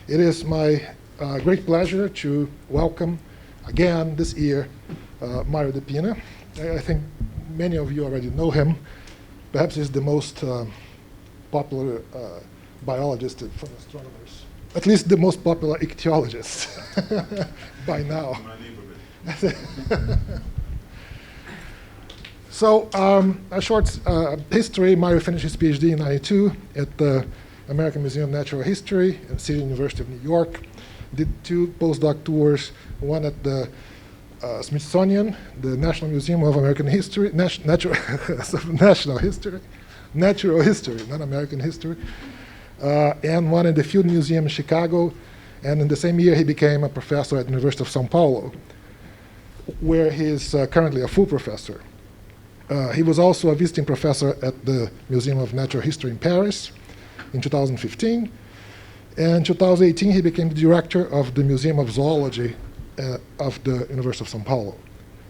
It is my great pleasure to welcome again this year Mario de Pinna. I think many of you already know him. Perhaps he's the most popular biologist from astronomers, at least the most popular ichthyologist by now. So a short history. Mario finished his PhD in '92 at the American Museum of Natural History at City University of New York. Did 2 postdoc tours, one at the Smithsonian, the National Museum of American History, Natural History, not American History, and one at the Field Museum in Chicago. And in the same year, he became a professor at the University of São Paulo, where he is currently a full professor. He was also a visiting professor at the Museum of Natural History in Paris in 2015. And in 2018, he became the director of the Museum of Zoology of the University of São Paulo.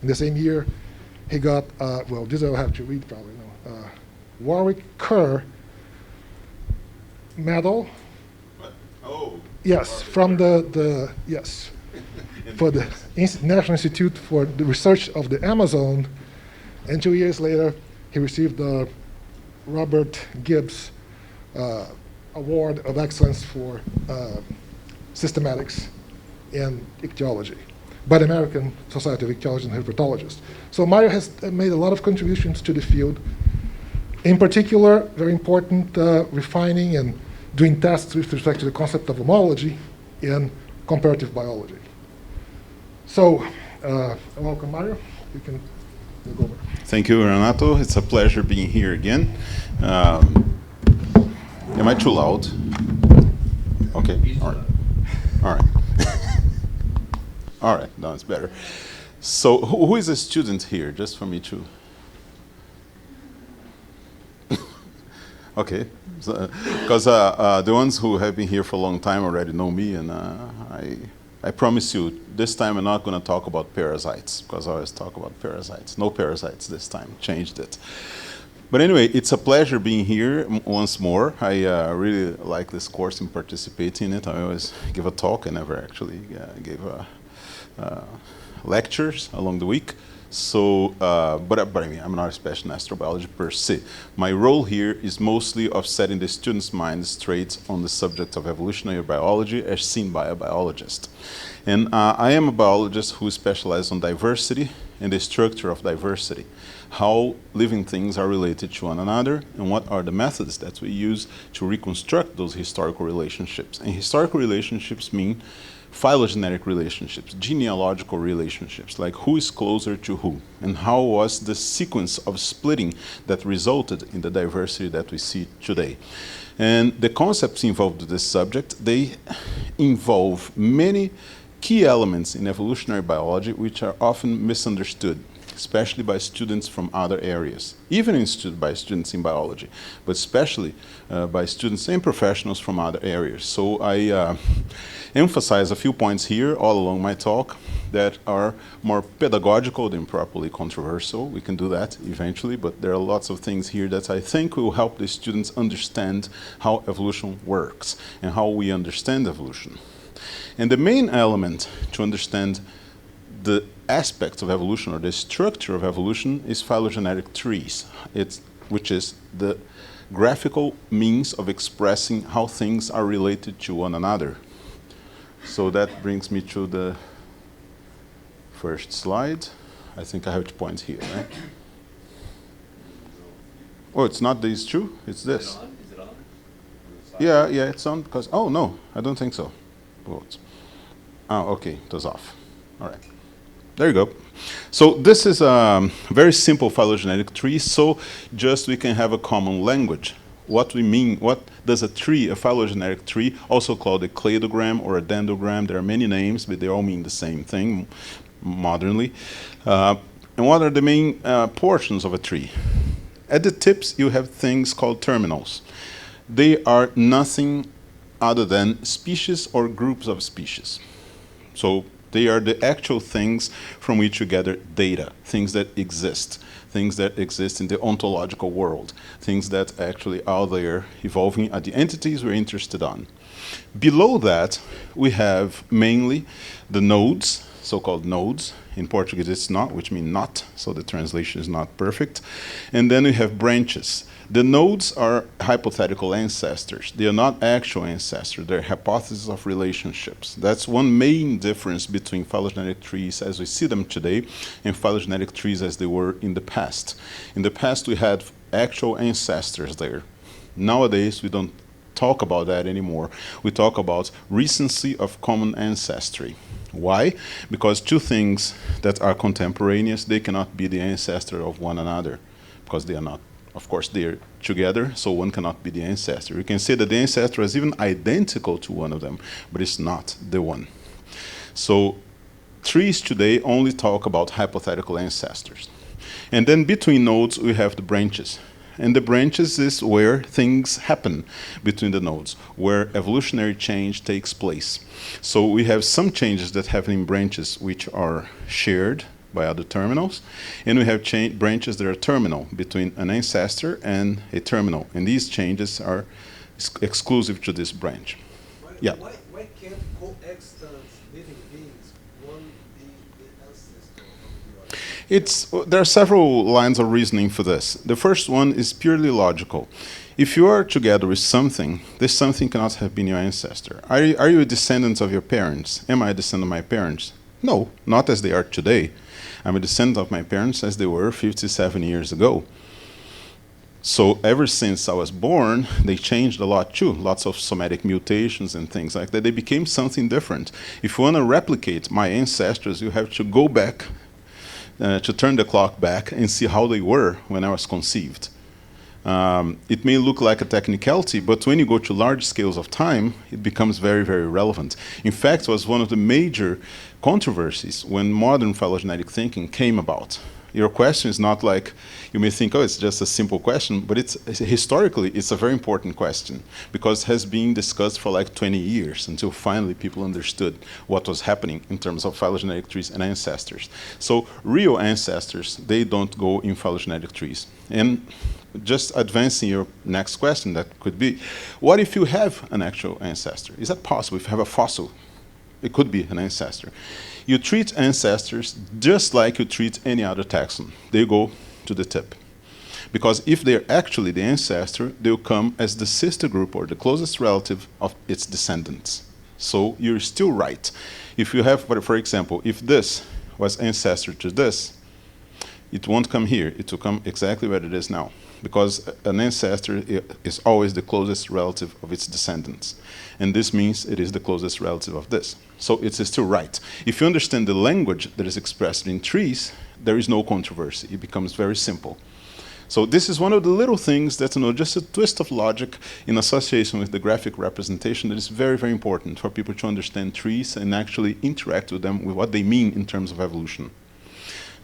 In the same year, he got, well, this I'll have to read probably, Warwick Kerr Medal. Oh. Yes, from yes, for the National Institute for the Research of the Amazon. And 2 years later, he received the Robert Gibbs Award of Excellence for Systematics in Ichthyology by the American Society of Ichthyologists and Herpetologists. So Mario has made a lot of contributions to the field. In particular, very important refining and doing tests with respect to the concept of homology in comparative biology. So, welcome, Mario. You can go over. Thank you, Renato. It's a pleasure being here again. Am I too loud? Okay, all right. All right. All right, now it's better. So who is a student here, just for me to... Okay, because the ones who have been here for a long time already know me, and I promise you, this time I'm not going to talk about parasites, because I always talk about parasites. No parasites this time, changed it. But anyway, it's a pleasure being here once more. I really like this course and participate in it. I always give a talk. I never actually gave lectures along the week. So, but I mean, I'm not a specialist in astrobiology per se. My role here is mostly of setting the students' minds straight on the subject of evolutionary biology as seen by a biologist. And I am a biologist who specializes on diversity and the structure of diversity, how living things are related to one another, and what are the methods that we use to reconstruct those historical relationships. And historical relationships mean phylogenetic relationships, genealogical relationships, like who is closer to who, and how was the sequence of splitting that resulted in the diversity that we see today. And the concepts involved in this subject, they involve many key elements in evolutionary biology which are often misunderstood, especially by students from other areas, even by students in biology, but especially by students and professionals from other areas. So I emphasize a few points here all along my talk that are more pedagogical than properly controversial. We can do that eventually, but there are lots of things here that I think will help the students understand how evolution works and how we understand evolution. And the main element to understand the aspects of evolution or the structure of evolution is phylogenetic trees, which is the graphical means of expressing how things are related to one another. So that brings me to the first slide. I think I have to point here, right? Oh, it's not these two, it's this. Is it on? Yeah, it's on, because, oh no, I don't think so. Oh, okay, it was off. All right. There you go. So this is a very simple phylogenetic tree, so just we can have a common language. What we mean, what does a tree, a phylogenetic tree, also called a cladogram or a dendrogram, there are many names, but they all mean the same thing modernly. And what are the main portions of a tree? At the tips, you have things called terminals. They are nothing other than species or groups of species. So They are the actual things from which you gather data, things that exist in the ontological world, things that actually are there evolving are the entities we're interested on. Below that, we have mainly the nodes, so-called nodes. In Portuguese, it's not, which means not, so the translation is not perfect. And then we have branches. The nodes are hypothetical ancestors. They are not actual ancestors. They're hypotheses of relationships. That's one main difference between phylogenetic trees as we see them today and phylogenetic trees as they were in the past. In the past, we had actual ancestors there. Nowadays, we don't talk about that anymore. We talk about recency of common ancestry. Why? Because two things that are contemporaneous, they cannot be the ancestor of one another, because they are not. Of course, they're together, so one cannot be the ancestor. You can say that the ancestor is even identical to one of them, but it's not the one. So trees today only talk about hypothetical ancestors. And then between nodes, we have the branches. And the branches is where things happen between the nodes, where evolutionary change takes place. So we have some changes that happen in branches which are shared by other terminals, and we have branches that are terminal between an ancestor and a terminal, and these changes are exclusive to this branch. Why can't coexistent living beings one be the ancestor of the other? There are several lines of reasoning for this. The first one is purely logical. If you are together with something, this something cannot have been your ancestor. Are you a descendant of your parents? Am I a descendant of my parents? No, not as they are today. I'm a descendant of my parents as they were 57 years ago. So ever since I was born, they changed a lot too. Lots of somatic mutations and things like that. They became something different. If you want to replicate my ancestors, you have to go back, to turn the clock back and see how they were when I was conceived. It may look like a technicality, but when you go to large scales of time, it becomes very, very relevant. In fact, it was one of the major controversies when modern phylogenetic thinking came about. Your question is not like, you may think, oh, it's just a simple question, but historically, it's a very important question because it has been discussed for like 20 years until finally people understood what was happening in terms of phylogenetic trees and ancestors. So real ancestors, they don't go in phylogenetic trees. And just advancing your next question, that could be, what if you have an actual ancestor? Is that possible if you have a fossil? It could be an ancestor. You treat ancestors just like you treat any other taxon. They go to the tip. Because if they're actually the ancestor, they'll come as the sister group or the closest relative of its descendants. So you're still right. If you have, for example, if this was ancestor to this, it won't come here. It will come exactly where it is now. Because an ancestor is always the closest relative of its descendants. And this means it is the closest relative of this. So it's still right. If you understand the language that is expressed in trees, there is no controversy. It becomes very simple. So this is one of the little things that, just a twist of logic in association with the graphic representation that is very, very important for people to understand trees and actually interact with them with what they mean in terms of evolution.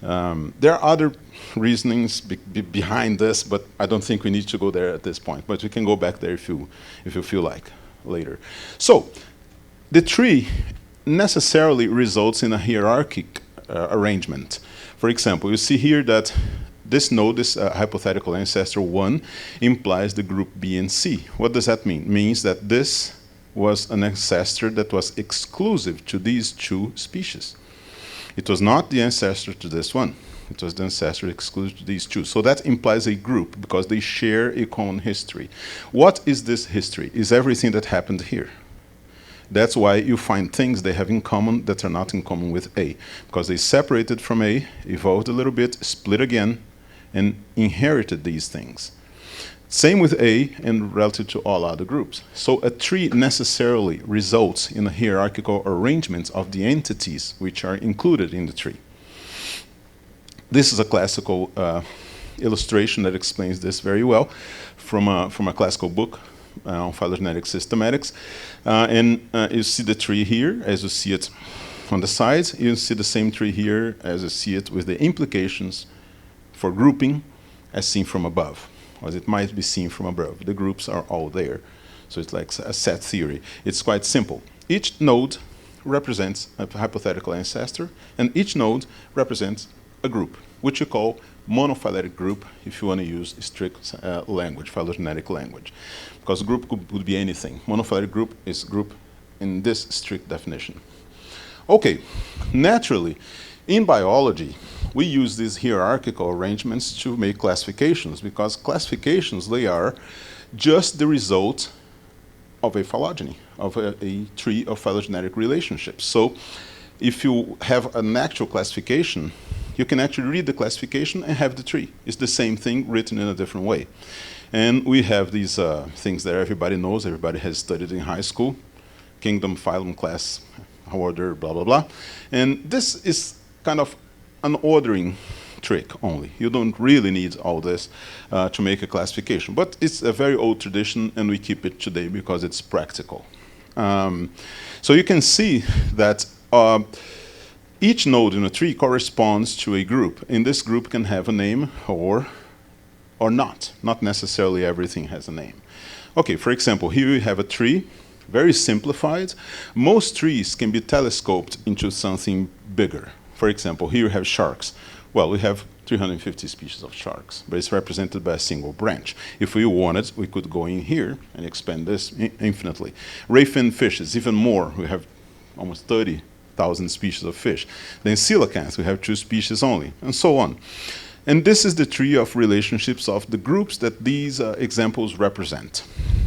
There are other reasonings behind this, but I don't think we need to go there at this point. But we can go back there if you feel like later. So the tree necessarily results in a hierarchic arrangement. For example, you see here that this node, this hypothetical ancestor 1, implies the group B and C. What does that mean? It means that this was an ancestor that was exclusive to these two species. It was not the ancestor to this one. It was the ancestor exclusive to these two. So that implies a group because they share a common history. What is this history? Is everything that happened here. That's why you find things they have in common that are not in common with A. Because they separated from A, evolved a little bit, split again, and inherited these things. Same with A and relative to all other groups. So a tree necessarily results in a hierarchical arrangement of the entities which are included in the tree. This is a classical illustration that explains this very well from a classical book on phylogenetic systematics. You see the tree here as you see it on the sides. You see the same tree here as you see it with the implications for grouping as seen from above, as it might be seen from above. The groups are all there. So it's like a set theory. It's quite simple. Each node represents a hypothetical ancestor, and each node represents a group, which you call monophyletic group if you want to use strict language, phylogenetic language. Because group could be anything. Monophyletic group is group in this strict definition. Okay, naturally, in biology, we use these hierarchical arrangements to make classifications, because classifications, they are just the result of a phylogeny, of a tree of phylogenetic relationships. So if you have an actual classification, you can actually read the classification and have the tree. It's the same thing written in a different way. And we have these things that everybody knows, everybody has studied in high school: kingdom, phylum, class, order, blah, blah, blah. And this is kind of an ordering trick only. You don't really need all this to make a classification. But it's a very old tradition, and we keep it today because it's practical. So you can see that each node in a tree corresponds to a group, and this group can have a name or not. Not necessarily everything has a name. Okay, for example, here we have a tree, very simplified. Most trees can be telescoped into something bigger. For example, here we have sharks. Well, we have 350 species of sharks, but it's represented by a single branch. If we wanted, we could go in here and expand this infinitely. Ray-fin fishes, even more. We have almost 30,000 species of fish. Then coelacanths, we have 2 species only, and so on. And this is the tree of relationships of the groups that these examples represent.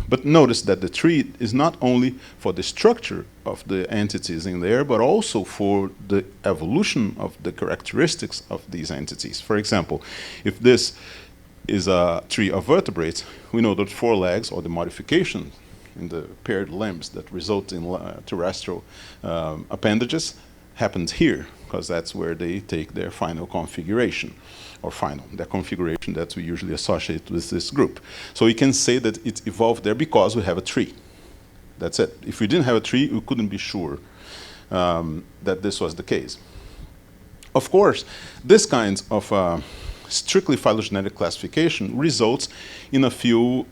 But notice that the tree is not only for the structure of the entities in there, but also for the evolution of the characteristics of these entities. For example, if this is a tree of vertebrates, we know that 4 legs, or the modification in the paired limbs that result in terrestrial appendages, happens here, because that's where they take their final configuration, or the configuration that we usually associate with this group. So we can say that it evolved there because we have a tree. That's it. If we didn't have a tree, we couldn't be sure that this was the case. Of course, this kind of strictly phylogenetic classification results in a few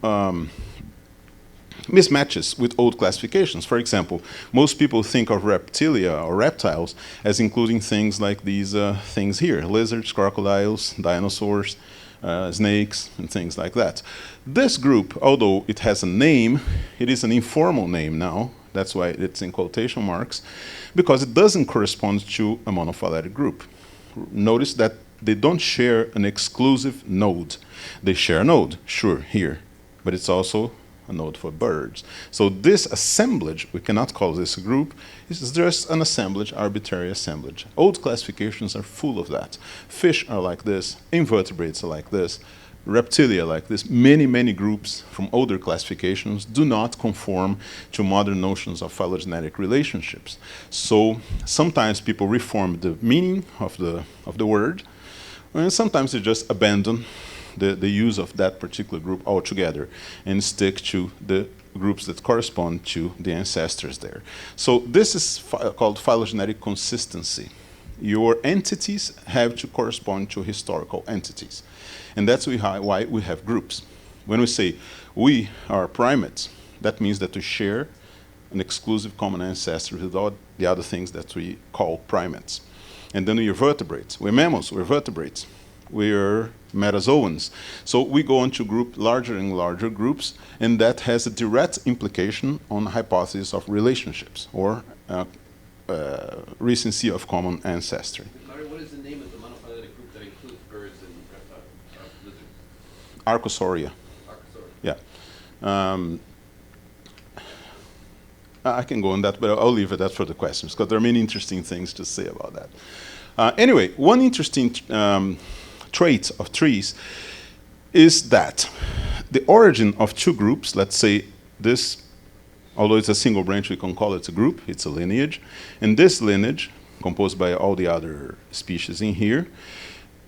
mismatches with old classifications. For example, most people think of reptilia or reptiles as including things like these things here: lizards, crocodiles, dinosaurs, snakes, and things like that. This group, although it has a name, it is an informal name now. That's why it's in quotation marks, because it doesn't correspond to a monophyletic group. Notice that they don't share an exclusive node. They share a node, sure, here, but it's also a node for birds. So this assemblage, we cannot call this a group, it's just an assemblage, arbitrary assemblage. Old classifications are full of that. Fish are like this, invertebrates are like this, reptilia like this. Many, many groups from older classifications do not conform to modern notions of phylogenetic relationships. So sometimes people reform the meaning of the word, and sometimes they just abandon the use of that particular group altogether and stick to the groups that correspond to the ancestors there. So this is called phylogenetic consistency. Your entities have to correspond to historical entities. And that's why we have groups. When we say we are primates, that means that we share an exclusive common ancestor with all the other things that we call primates. And then we are vertebrates. We're mammals, we're vertebrates. We're metazoans. So we go on to group larger and larger groups, and that has a direct implication on the hypothesis of relationships, or recency of common ancestry. Larry, what is the name of the monophyletic group that includes birds and reptiles, lizards? Archosauria. Archosauria. Yeah. I can go on that, but I'll leave that for the questions, because there are many interesting things to say about that. Anyway, one interesting trait of trees is that the origin of 2 groups, let's say this, although it's a single branch, we can call it a group, it's a lineage, and this lineage, composed by all the other species in here,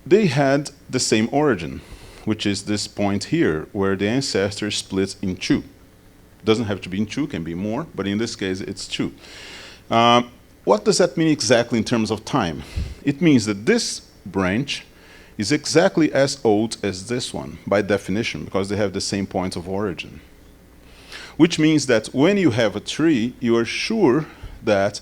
they had the same origin, which is this point here, where the ancestor splits in 2. Doesn't have to be in 2, can be more, but in this case it's 2. What does that mean exactly in terms of time? It means that this branch is exactly as old as this one, by definition, because they have the same point of origin. Which means that when you have a tree, you are sure that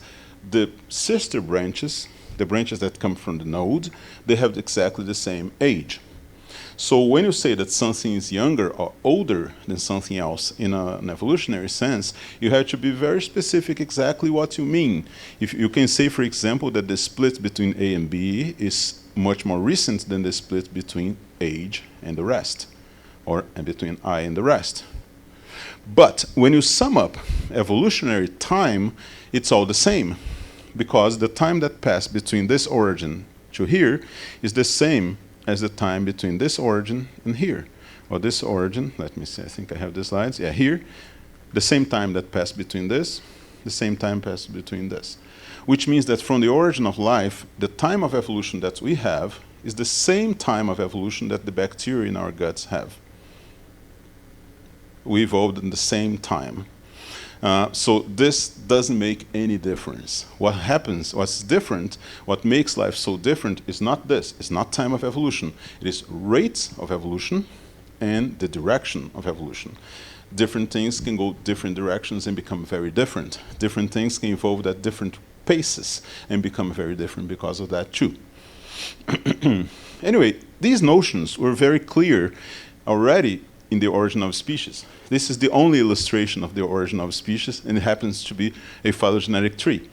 the sister branches, the branches that come from the node, they have exactly the same age. So when you say that something is younger or older than something else in an evolutionary sense, you have to be very specific exactly what you mean. If you can say, for example, that the split between A and B is much more recent than the split between age and the rest, or and between I and the rest. But when you sum up evolutionary time, it's all the same, because the time that passed between this origin to here is the same as the time between this origin and here. Or this origin, let me see, I think I have the slides. Yeah, here, the same time that passed between this, the same time passed between this. Which means that from the origin of life, the time of evolution that we have is the same time of evolution that the bacteria in our guts have. We evolved in the same time. So this doesn't make any difference. What happens, what's different, what makes life so different is not this. It's not time of evolution. It is rates of evolution and the direction of evolution. Different things can go different directions and become very different. Different things can evolve at different paces and become very different because of that too. Anyway, these notions were very clear already in the origin of species. This is the only illustration of the origin of species, and it happens to be a phylogenetic tree.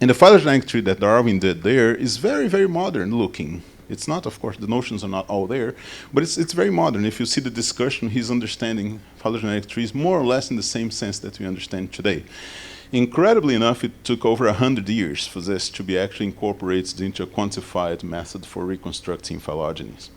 And the phylogenetic tree that Darwin did there is very, very modern looking. It's not, of course, the notions are not all there, but it's very modern. If you see the discussion, he's understanding phylogenetic trees more or less in the same sense that we understand today. Incredibly enough, it took over 100 years for this to be actually incorporated into a quantified method for reconstructing phylogenies.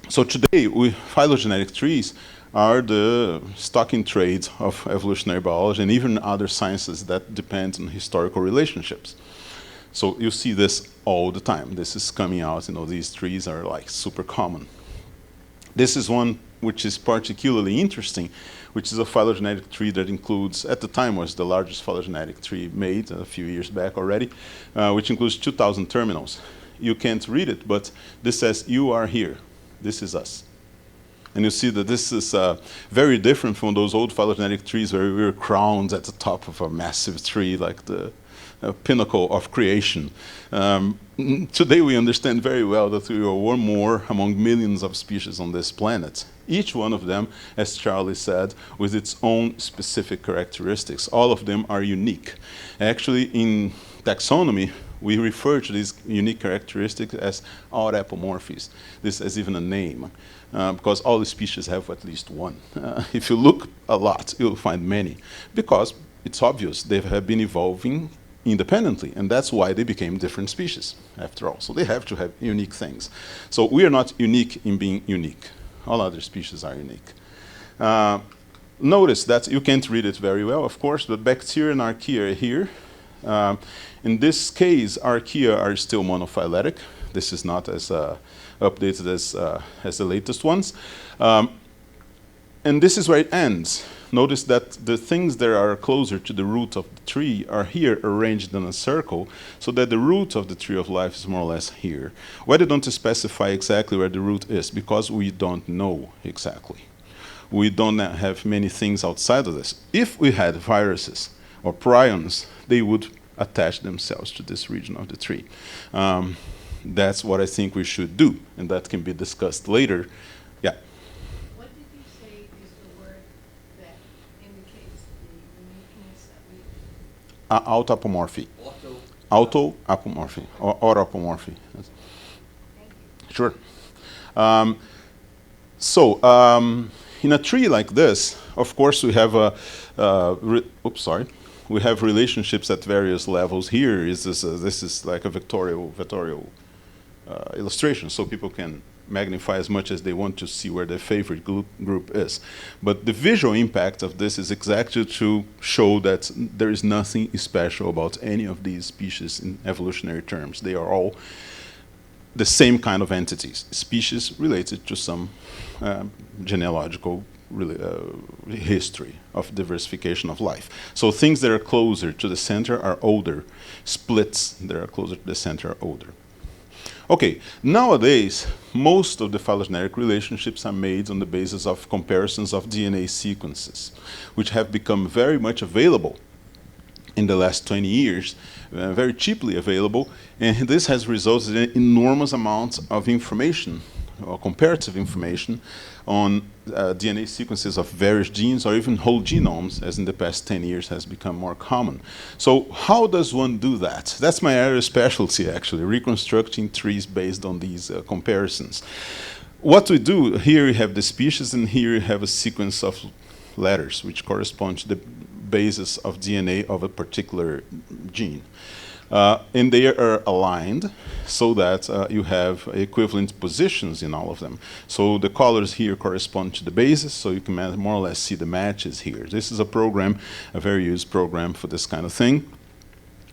So today, phylogenetic trees are the stock in trade of evolutionary biology and even other sciences that depend on historical relationships. So you see this all the time. This is coming out, these trees are like super common. This is one which is particularly interesting, which is a phylogenetic tree that includes, at the time was the largest phylogenetic tree made a few years back already, which includes 2,000 terminals. You can't read it, but this says, "You are here. This is us." And you see that this is very different from those old phylogenetic trees where we were crowned at the top of a massive tree, like the pinnacle of creation. Today we understand very well that we are one more among millions of species on this planet. Each one of them, as Charlie said, with its own specific characteristics. All of them are unique. Actually, in taxonomy, we refer to these unique characteristics as autapomorphies. This has even a name, because all the species have at least one. If you look a lot, you'll find many, because it's obvious they have been evolving independently, and that's why they became different species, after all. So they have to have unique things. So we are not unique in being unique. All other species are unique. Notice that you can't read it very well, of course, but bacteria and archaea are here. In this case, archaea are still monophyletic. This is not as updated as the latest ones. And this is where it ends. Notice that the things that are closer to the root of the tree are here arranged in a circle, so that the root of the tree of life is more or less here. Why they don't specify exactly where the root is? Because we don't know exactly. We don't have many things outside of this. If we had viruses or prions, they would attach themselves to this region of the tree. That's what I think we should do, and that can be discussed later. Yeah. What did you say is the word that indicates the uniqueness that we... Autapomorphy. Auto. Autoapomorphy, or autapomorphy. Thank you. Sure. In a tree like this, of course, we have we have relationships at various levels. Here is this is like a vectorial illustration, so people can magnify as much as they want to see where their favorite group is. But the visual impact of this is exactly to show that there is nothing special about any of these species in evolutionary terms. They are all the same kind of entities, species related to some genealogical history of diversification of life. So things that are closer to the center are older. Splits that are closer to the center are older. Okay, nowadays, most of the phylogenetic relationships are made on the basis of comparisons of DNA sequences, which have become very much available in the last 20 years, very cheaply available, and this has resulted in enormous amounts of information, or comparative information, on DNA sequences of various genes or even whole genomes, as in the past 10 years has become more common. So how does one do that? That's my area of specialty, actually, reconstructing trees based on these comparisons. What we do, here you have the species, and here you have a sequence of letters which correspond to the basis of DNA of a particular gene. And they are aligned so that you have equivalent positions in all of them. So the colors here correspond to the basis, so you can more or less see the matches here. This is a program, a very used program for this kind of thing,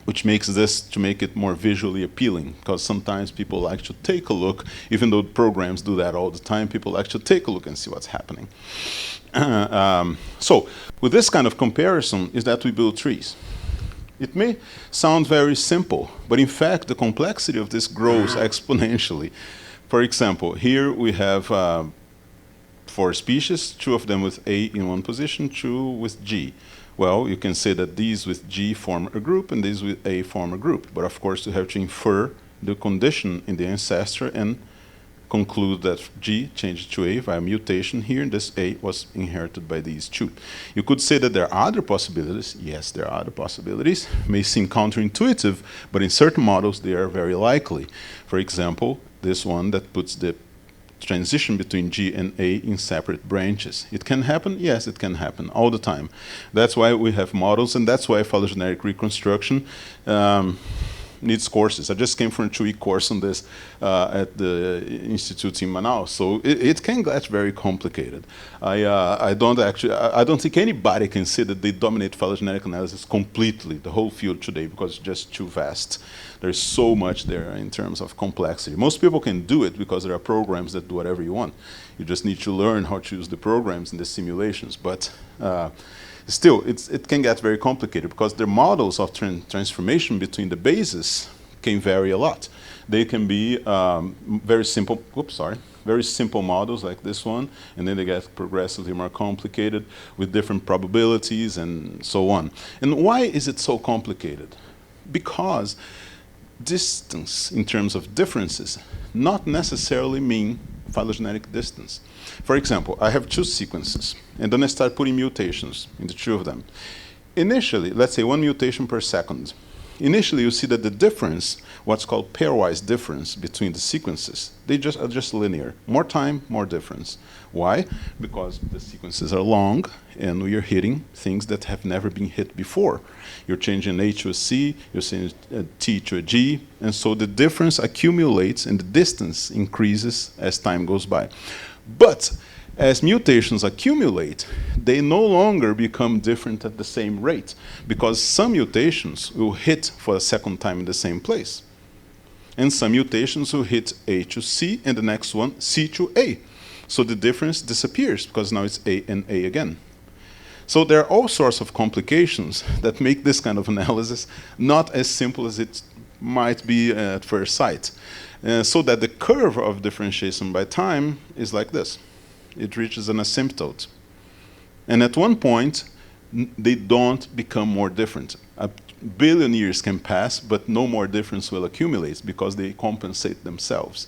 which makes this to make it more visually appealing, because sometimes people like to take a look, even though programs do that all the time, people like to take a look and see what's happening. So with this kind of comparison is that we build trees. It may sound very simple, but in fact the complexity of this grows exponentially. For example, here we have 4 species, 2 of them with A in one position, 2 with G. Well, you can say that these with G form a group and these with A form a group. But of course, you have to infer the condition in the ancestor and conclude that G changed to A via mutation here, and this A was inherited by these 2. You could say that there are other possibilities. Yes, there are other possibilities. May seem counterintuitive, but in certain models, they are very likely. For example, this one that puts the transition between G and A in separate branches. It can happen? Yes, it can happen all the time. That's why we have models, and that's why phylogenetic reconstruction needs courses. I just came from a 2-week course on this at the Institute in Manaus, so it can get very complicated. I don't think anybody can say that they dominate phylogenetic analysis completely, the whole field today, because it's just too vast. There's so much there in terms of complexity. Most people can do it because there are programs that do whatever you want. You just need to learn how to use the programs and the simulations, but still, it can get very complicated because the models of transformation between the bases can vary a lot. They can be very simple, very simple models like this one, and then they get progressively more complicated with different probabilities and so on. And why is it so complicated? Because distance in terms of differences not necessarily mean phylogenetic distance. For example, I have 2 sequences, and then I start putting mutations in the 2 of them. Initially, let's say 1 mutation per second. Initially, you see that the difference, what's called pairwise difference between the sequences, they are just linear. More time, more difference. Why? Because the sequences are long, and we are hitting things that have never been hit before. You're changing A to a C, you're changing a T to a G, and so the difference accumulates and the distance increases as time goes by. But as mutations accumulate, they no longer become different at the same rate, because some mutations will hit for a second time in the same place. And some mutations will hit A to C, and the next one C to A. So the difference disappears, because now it's A and A again. So there are all sorts of complications that make this kind of analysis not as simple as it might be at first sight. So that the curve of differentiation by time is like this. It reaches an asymptote. And at one point, they don't become more different. 1 billion years can pass, but no more difference will accumulate because they compensate themselves.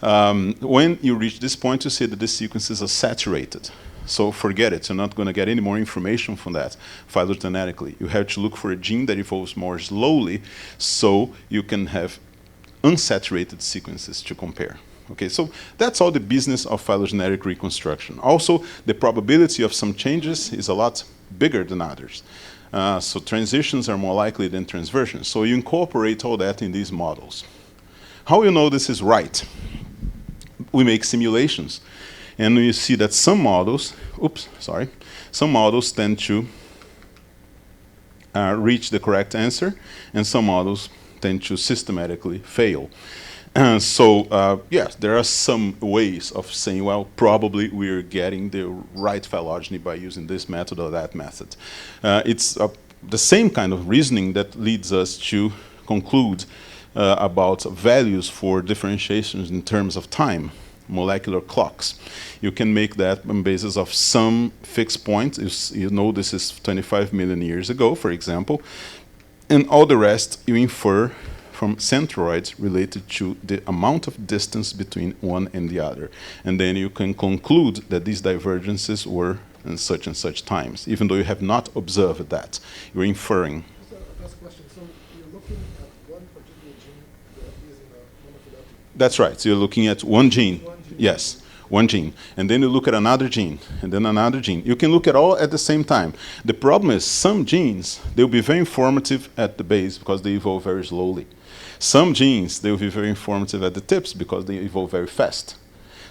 When you reach this point, you see that the sequences are saturated. So forget it. You're not going to get any more information from that phylogenetically. You have to look for a gene that evolves more slowly so you can have unsaturated sequences to compare. Okay, so that's all the business of phylogenetic reconstruction. Also, the probability of some changes is a lot bigger than others. So transitions are more likely than transversions. So you incorporate all that in these models. How you know this is right? We make simulations. And you see that some models, some models tend to reach the correct answer, and some models tend to systematically fail. Yes, there are some ways of saying, well, probably we're getting the right phylogeny by using this method or that method. It's the same kind of reasoning that leads us to conclude about values for differentiations in terms of time, molecular clocks. You can make that on basis of some fixed point. You know this is 25 million years ago, for example. And all the rest you infer from centroids related to the amount of distance between one and the other. And then you can conclude that these divergences were in such and such times, even though you have not observed that. You're inferring. Last question. So you're looking at one particular gene that is in a monophyletic. That's right. So you're looking at one gene. One gene. Yes, one gene. And then you look at another gene, and then another gene. You can look at all at the same time. The problem is some genes, they'll be very informative at the base because they evolve very slowly. Some genes, they'll be very informative at the tips because they evolve very fast.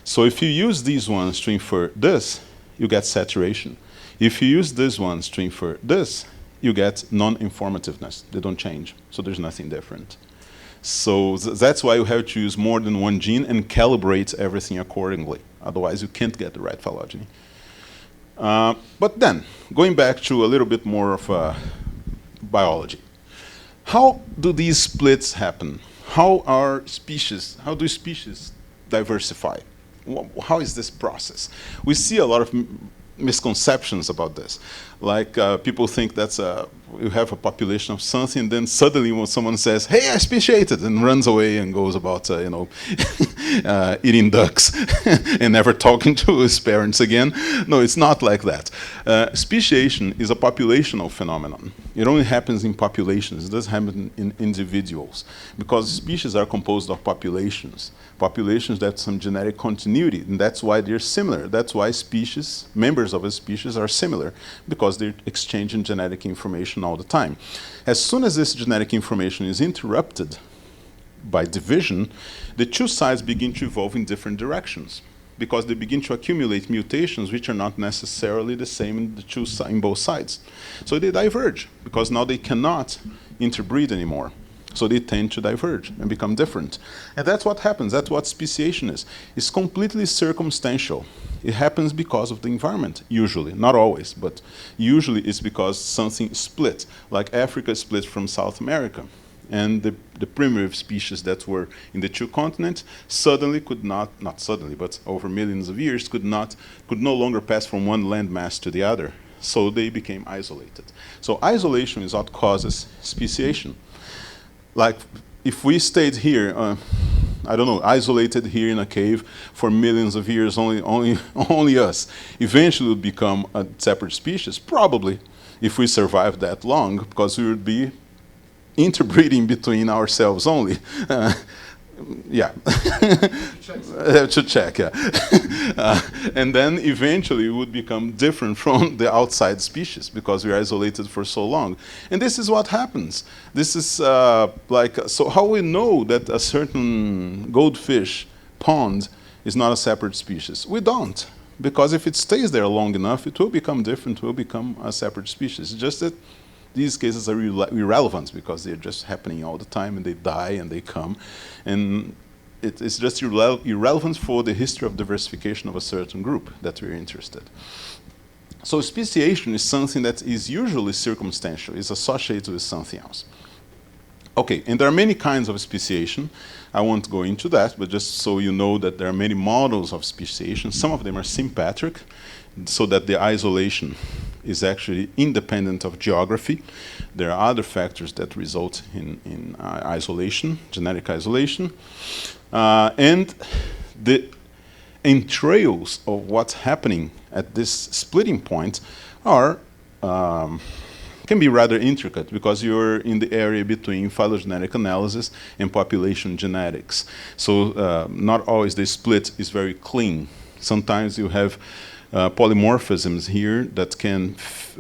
So if you use these ones to infer this, you get saturation. If you use these ones to infer this, you get non-informativeness. They don't change, so there's nothing different. So that's why you have to use more than one gene and calibrate everything accordingly. Otherwise, you can't get the right phylogeny. But then, going back to a little bit more of biology. How do these splits happen? How do species diversify? How is this process? We see a lot of misconceptions about this. Like people think that's you have a population of something, and then suddenly when someone says, "Hey, I speciated," and runs away and goes about eating ducks and never talking to his parents again. No, it's not like that. Speciation is a populational phenomenon. It only happens in populations. It doesn't happen in individuals because species are composed of populations. Populations that have some genetic continuity, and that's why they're similar. That's why species, members of a species, are similar, because they're exchanging genetic information all the time. As soon as this genetic information is interrupted by division, the two sides begin to evolve in different directions, because they begin to accumulate mutations which are not necessarily the same in both sides. So they diverge, because now they cannot interbreed anymore. So they tend to diverge and become different. And that's what happens. That's what speciation is. It's completely circumstantial. It happens because of the environment, usually. Not always, but usually it's because something split, like Africa split from South America. And the primitive species that were in the two continents suddenly could not suddenly, but over millions of years, could no longer pass from one landmass to the other. So they became isolated. So isolation is what causes speciation. Like if we stayed here, I don't know, isolated here in a cave for millions of years, only us, eventually would become a separate species, probably, if we survived that long, because we would be interbreeding between ourselves only. Yeah. To check, yeah. And then eventually it would become different from the outside species because we're isolated for so long. And this is what happens. This is so how we know that a certain goldfish pond is not a separate species? We don't. Because if it stays there long enough, it will become different, it will become a separate species. It's just that these cases are irrelevant because they're just happening all the time, and they die and they come. And it's just irrelevant for the history of diversification of a certain group that we're interested. So speciation is something that is usually circumstantial, is associated with something else. Okay, and there are many kinds of speciation. I won't go into that, but just so you know that there are many models of speciation. Some of them are sympatric, so that the isolation is actually independent of geography. There are other factors that result in isolation, genetic isolation. And the entrails of what's happening at this splitting point are can be rather intricate because you're in the area between phylogenetic analysis and population genetics. So not always the split is very clean. Sometimes you have polymorphisms here that can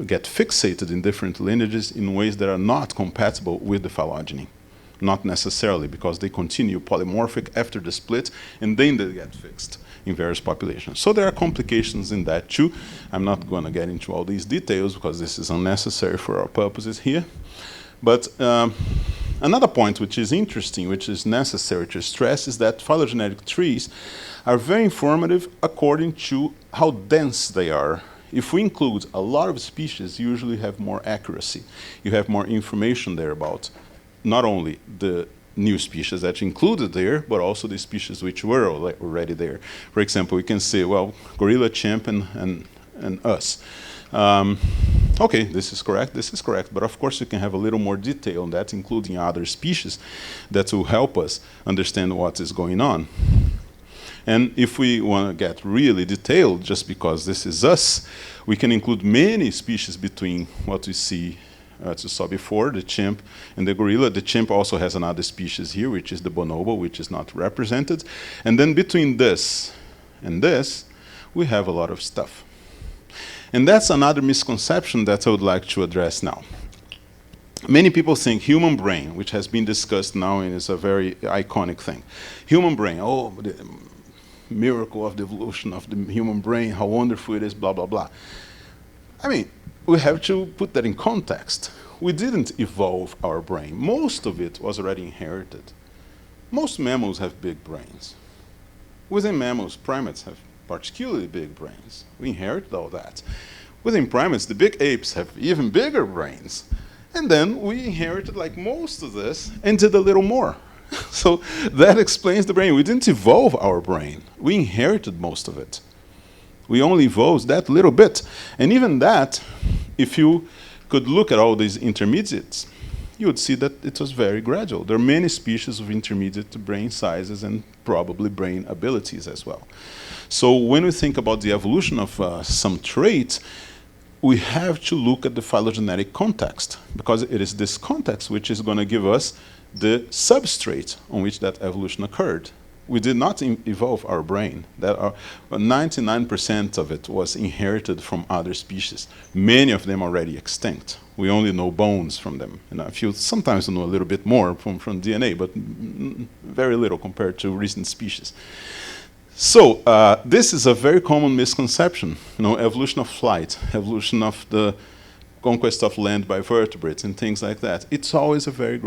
get fixated in different lineages in ways that are not compatible with the phylogeny. Not necessarily, because they continue polymorphic after the split, and then they get fixed in various populations. So there are complications in that too. I'm not going to get into all these details because this is unnecessary for our purposes here. But another point which is interesting, which is necessary to stress, is that phylogenetic trees are very informative according to how dense they are. If we include a lot of species, you usually have more accuracy. You have more information there about not only the new species that you included there, but also the species which were already there. For example, we can say, well, gorilla, chimp, and us. Okay, this is correct, but of course you can have a little more detail on that, including other species that will help us understand what is going on. And if we want to get really detailed, just because this is us, we can include many species between what we see, as you saw before, the chimp and the gorilla. The chimp also has another species here, which is the bonobo, which is not represented. And then between this and this, we have a lot of stuff. And that's another misconception that I would like to address now. Many people think human brain, which has been discussed now and is a very iconic thing. Human brain, oh, the miracle of the evolution of the human brain, how wonderful it is, blah, blah, blah. I mean, we have to put that in context. We didn't evolve our brain. Most of it was already inherited. Most mammals have big brains. Within mammals, primates have particularly big brains. We inherited all that. Within primates, the big apes have even bigger brains. And then we inherited like most of this and did a little more. So that explains the brain. We didn't evolve our brain. We inherited most of it. We only evolved that little bit. And even that, if you could look at all these intermediates, you would see that it was very gradual. There are many species of intermediate brain sizes and probably brain abilities as well. So when we think about the evolution of some traits, we have to look at the phylogenetic context, because it is this context which is going to give us the substrate on which that evolution occurred. We did not evolve our brain. 99% of it was inherited from other species. Many of them already extinct. We only know bones from them. And a few sometimes know a little bit more from DNA, but very little compared to recent species. So this is a very common misconception. You know, evolution of flight, evolution of the conquest of land by vertebrates and things like that. It's always a very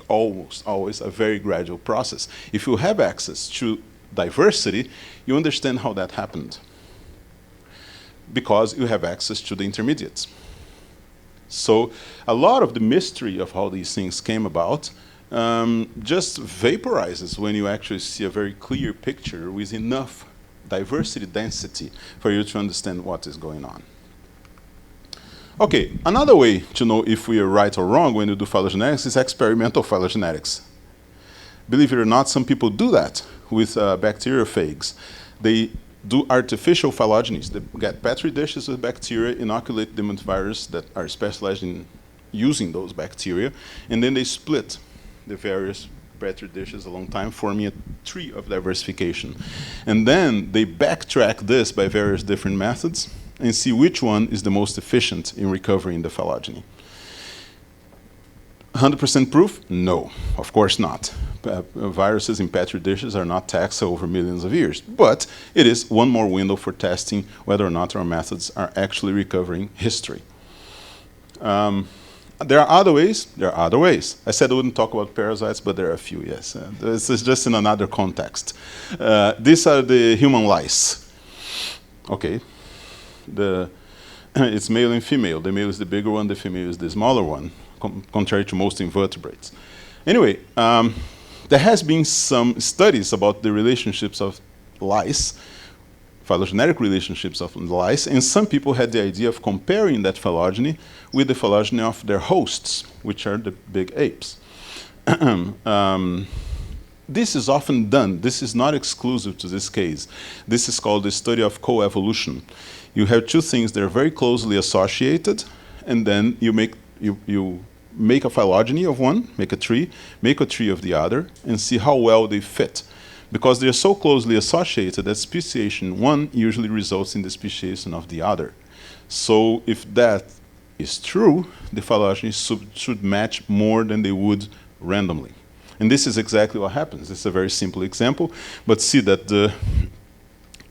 almost always a very gradual process. If you have access to diversity, you understand how that happened, because you have access to the intermediates. So a lot of the mystery of how these things came about just vaporizes when you actually see a very clear picture with enough diversity density for you to understand what is going on. Okay, another way to know if we are right or wrong when you do phylogenetics is experimental phylogenetics. Believe it or not, some people do that with bacteriophages. They do artificial phylogenies. They get petri dishes with bacteria, inoculate them with viruses that are specialized in using those bacteria, and then they split the various petri dishes along time, forming a tree of diversification. And then they backtrack this by various different methods and see which one is the most efficient in recovering the phylogeny. 100% proof? No, of course not. Viruses in petri dishes are not taxa over millions of years, but it is one more window for testing whether or not our methods are actually recovering history. There are other ways. I said I wouldn't talk about parasites, but there are a few, yes. This is just in another context. These are the human lice. Okay. It's male and female. The male is the bigger one, the female is the smaller one, contrary to most invertebrates. Anyway, there has been some studies about the relationships of lice, phylogenetic relationships of lice, and some people had the idea of comparing that phylogeny with the phylogeny of their hosts, which are the big apes. This is often done. This is not exclusive to this case. This is called the study of coevolution. You have two things that are very closely associated, and then you make a phylogeny of one, make a tree of the other, and see how well they fit. Because they are so closely associated that speciation one usually results in the speciation of the other. So if that is true, the phylogeny should match more than they would randomly. And this is exactly what happens. It's a very simple example, but see that the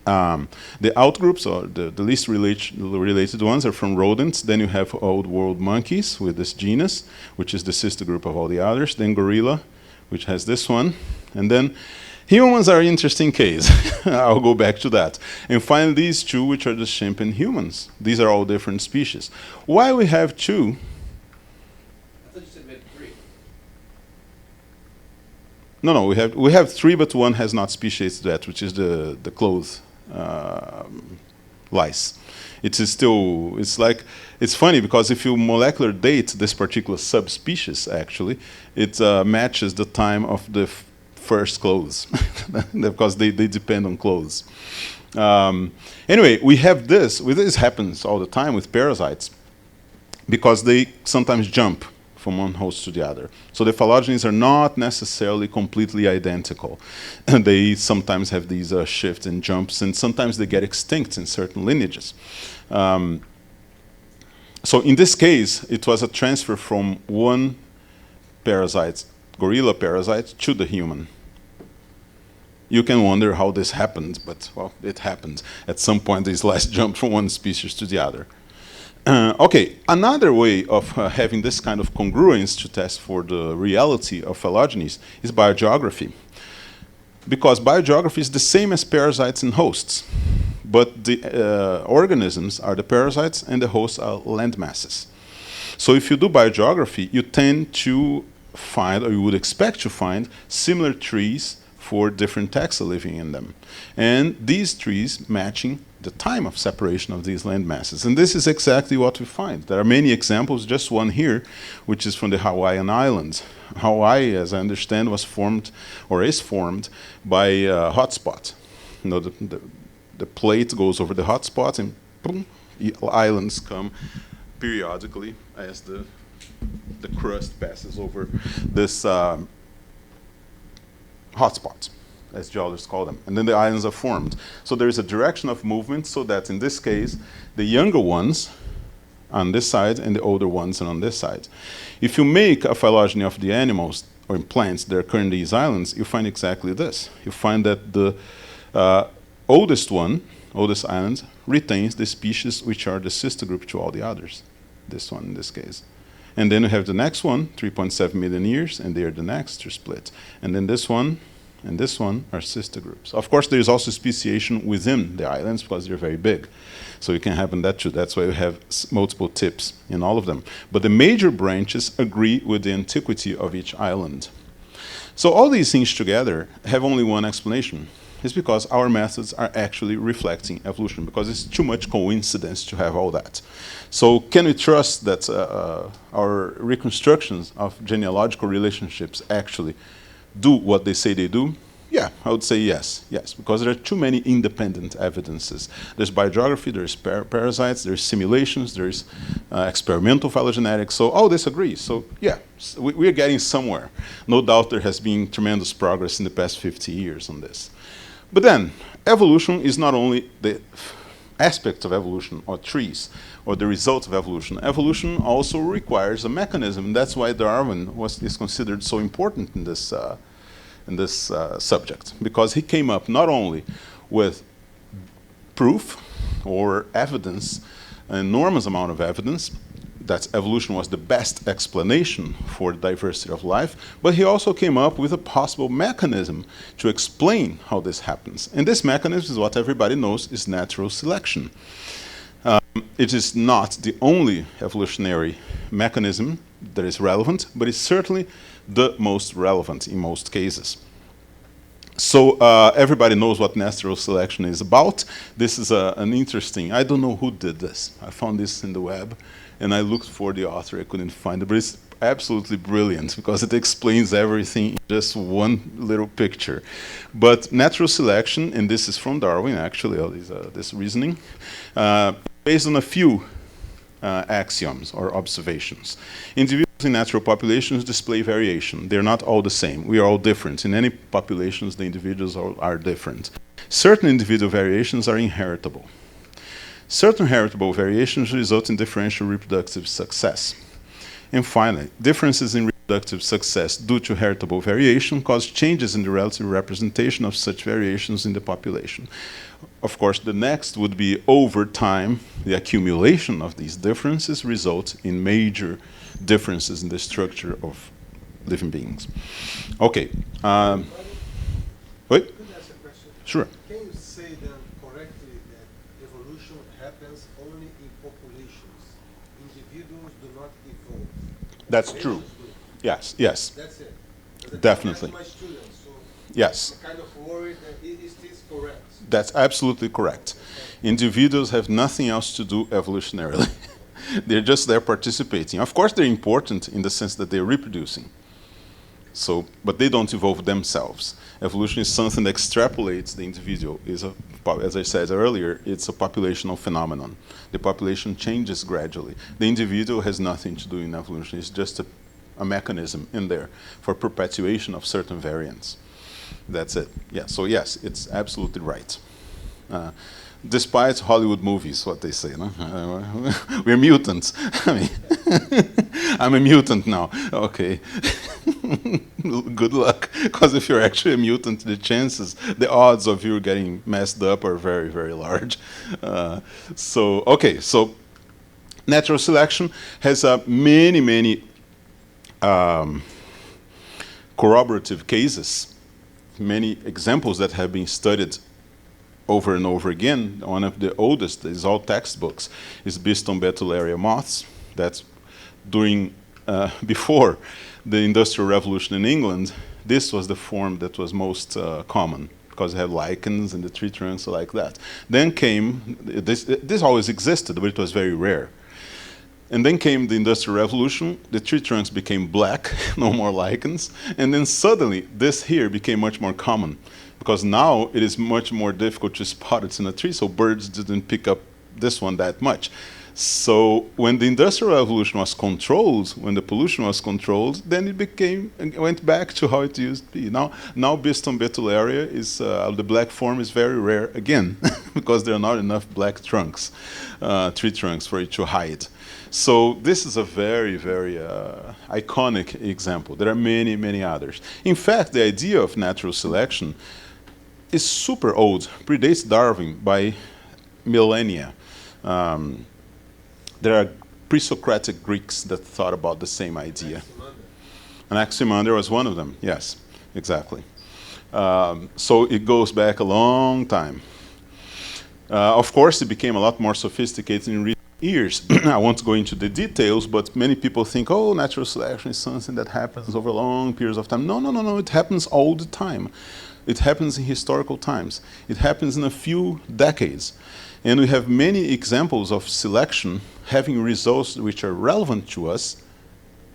outgroups, or the least related ones, are from rodents. Then you have old world monkeys with this genus, which is the sister group of all the others. Then gorilla, which has this one. And then humans are an interesting case. I'll go back to that. And finally, these two, which are the chimp and humans. These are all different species. Why we have two? I thought you said we had three. No, we have three, but one has not speciated yet, which is the clothes lice. It is still, it's funny because if you molecular date this particular subspecies, actually, it matches the time of the first clothes, because they depend on clothes. Anyway, we have this. This happens all the time with parasites, because they sometimes jump from one host to the other. So the phylogenies are not necessarily completely identical. And they sometimes have these shifts and jumps, and sometimes they get extinct in certain lineages. So in this case, it was a transfer from one parasite, gorilla parasite, to the human. You can wonder how this happened, but, well, it happened. At some point, these lice jumped from one species to the other. Okay, another way of having this kind of congruence to test for the reality of phylogenies is biogeography. Because biogeography is the same as parasites and hosts, but the organisms are the parasites and the hosts are land masses. So if you do biogeography, you tend to find, or you would expect to find, similar trees for different taxa living in them. And these trees matching the time of separation of these land masses. And this is exactly what we find. There are many examples, just one here, which is from the Hawaiian Islands. Hawaii, as I understand, was formed, or is formed, by a hotspot. You know, the plate goes over the hotspot, and boom, islands come periodically as the crust passes over this hotspot, as geologists call them. And then the islands are formed. So there is a direction of movement, so that in this case, the younger ones on this side and the older ones are on this side. If you make a phylogeny of the animals or in plants that occur in these islands, you find exactly this. You find that the oldest island, retains the species which are the sister group to all the others. This one in this case. And then you have the next one, 3.7 million years, and they are the next to split. And then this one and this one are sister groups. Of course, there is also speciation within the islands because they're very big. So it can happen that too. That's why we have multiple tips in all of them. But the major branches agree with the antiquity of each island. So all these things together have only one explanation. It's because our methods are actually reflecting evolution, because it's too much coincidence to have all that. So can we trust that our reconstructions of genealogical relationships actually do what they say they do? Yeah, I would say yes, because there are too many independent evidences. There's biogeography, there's parasites, there's simulations, there's experimental phylogenetics, so all this agrees. So yeah, we are getting somewhere. No doubt there has been tremendous progress in the past 50 years on this. But then, evolution is not only the aspect of evolution, or trees, or the result of evolution. Evolution also requires a mechanism, and that's why Darwin is considered so important in this subject, because he came up not only with proof or evidence, an enormous amount of evidence, that evolution was the best explanation for the diversity of life, but he also came up with a possible mechanism to explain how this happens. And this mechanism is what everybody knows is natural selection. It is not the only evolutionary mechanism that is relevant, but it's certainly the most relevant in most cases. So everybody knows what natural selection is about. This is an interesting, I don't know who did this. I found this in the web, and I looked for the author. I couldn't find it, but it's absolutely brilliant because it explains everything in just one little picture. But natural selection, and this is from Darwin actually, all this reasoning, based on a few axioms or observations. Individuals in natural populations display variation. They're not all the same. We are all different. In any populations, the individuals are different. Certain individual variations are inheritable. Certain heritable variations result in differential reproductive success. And finally, differences in reproductive success due to heritable variation cause changes in the relative representation of such variations in the population. Of course, the next would be over time, the accumulation of these differences results in major differences in the structure of living beings. Okay. Wait? Could I ask a question? Sure. Can you say then correctly that evolution happens only in populations? Individuals do not evolve. That's true. Populations do. Yes, yes. That's it. Definitely. My students, so Yes. I'm kind of worried that is this correct? That's absolutely correct. Individuals have nothing else to do evolutionarily. They're just there participating. Of course, they're important in the sense that they're reproducing. So, but they don't evolve themselves. Evolution is something that extrapolates the individual. As I said earlier, it's a populational phenomenon. The population changes gradually. The individual has nothing to do in evolution. It's just a mechanism in there for perpetuation of certain variants. That's it. Yeah. So yes, it's absolutely right. Despite Hollywood movies, what they say, no? We're mutants. I mean, I'm a mutant now. Okay. Good luck, because if you're actually a mutant, the odds of you getting messed up are very, very large. So natural selection has many corroborative cases, many examples that have been studied over and over again. One of the oldest is all textbooks, is Biston betullaria moths. That's before the Industrial Revolution in England. This was the form that was most common, because it had lichens and the tree trunks like that. Then came, this always existed, but it was very rare. And then came the Industrial Revolution, the tree trunks became black, no more lichens, and then suddenly this here became much more common, because now it is much more difficult to spot it in a tree, so birds didn't pick up this one that much. So when the Industrial Revolution was controlled, when the pollution was controlled, then it went back to how it used to be. Now Biston betullaria is, the black form is very rare again, because there are not enough black trunks, tree trunks for it to hide. So this is a very, very iconic example. There are many, many others. In fact, the idea of natural selection is super old, predates Darwin by millennia. There are pre-Socratic Greeks that thought about the same idea. Anaximander was one of them, yes, exactly. So it goes back a long time. Of course, it became a lot more sophisticated in recent years. I won't go into the details, but many people think, oh, natural selection is something that happens over long periods of time. No, it happens all the time. It happens in historical times. It happens in a few decades. And we have many examples of selection having results which are relevant to us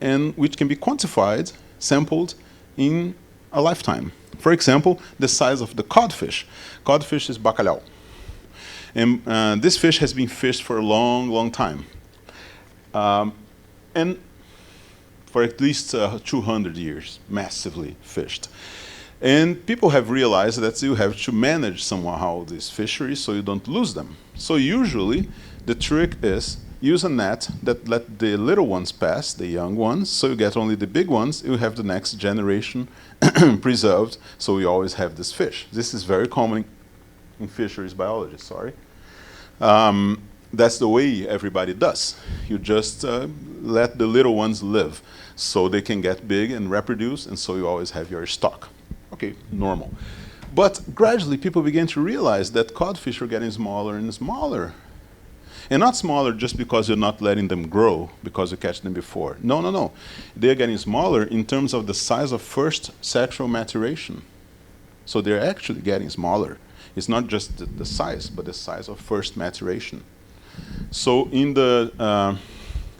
and which can be quantified, sampled in a lifetime. For example, the size of the codfish. Codfish is bacalhau. And this fish has been fished for a long, long time. And for at least 200 years, massively fished. And people have realized that you have to manage somehow these fisheries so you don't lose them. So usually the trick is use a net that let the little ones pass, the young ones, so you get only the big ones. You have the next generation preserved, so you always have this fish. This is very common in fisheries biology, sorry. That's the way everybody does. You just let the little ones live so they can get big and reproduce, and so you always have your stock. Okay, normal. But gradually people began to realize that codfish are getting smaller and smaller. And not smaller just because you're not letting them grow because you catch them before. No. They're getting smaller in terms of the size of first sexual maturation. So they're actually getting smaller. It's not just the size, but the size of first maturation. So in the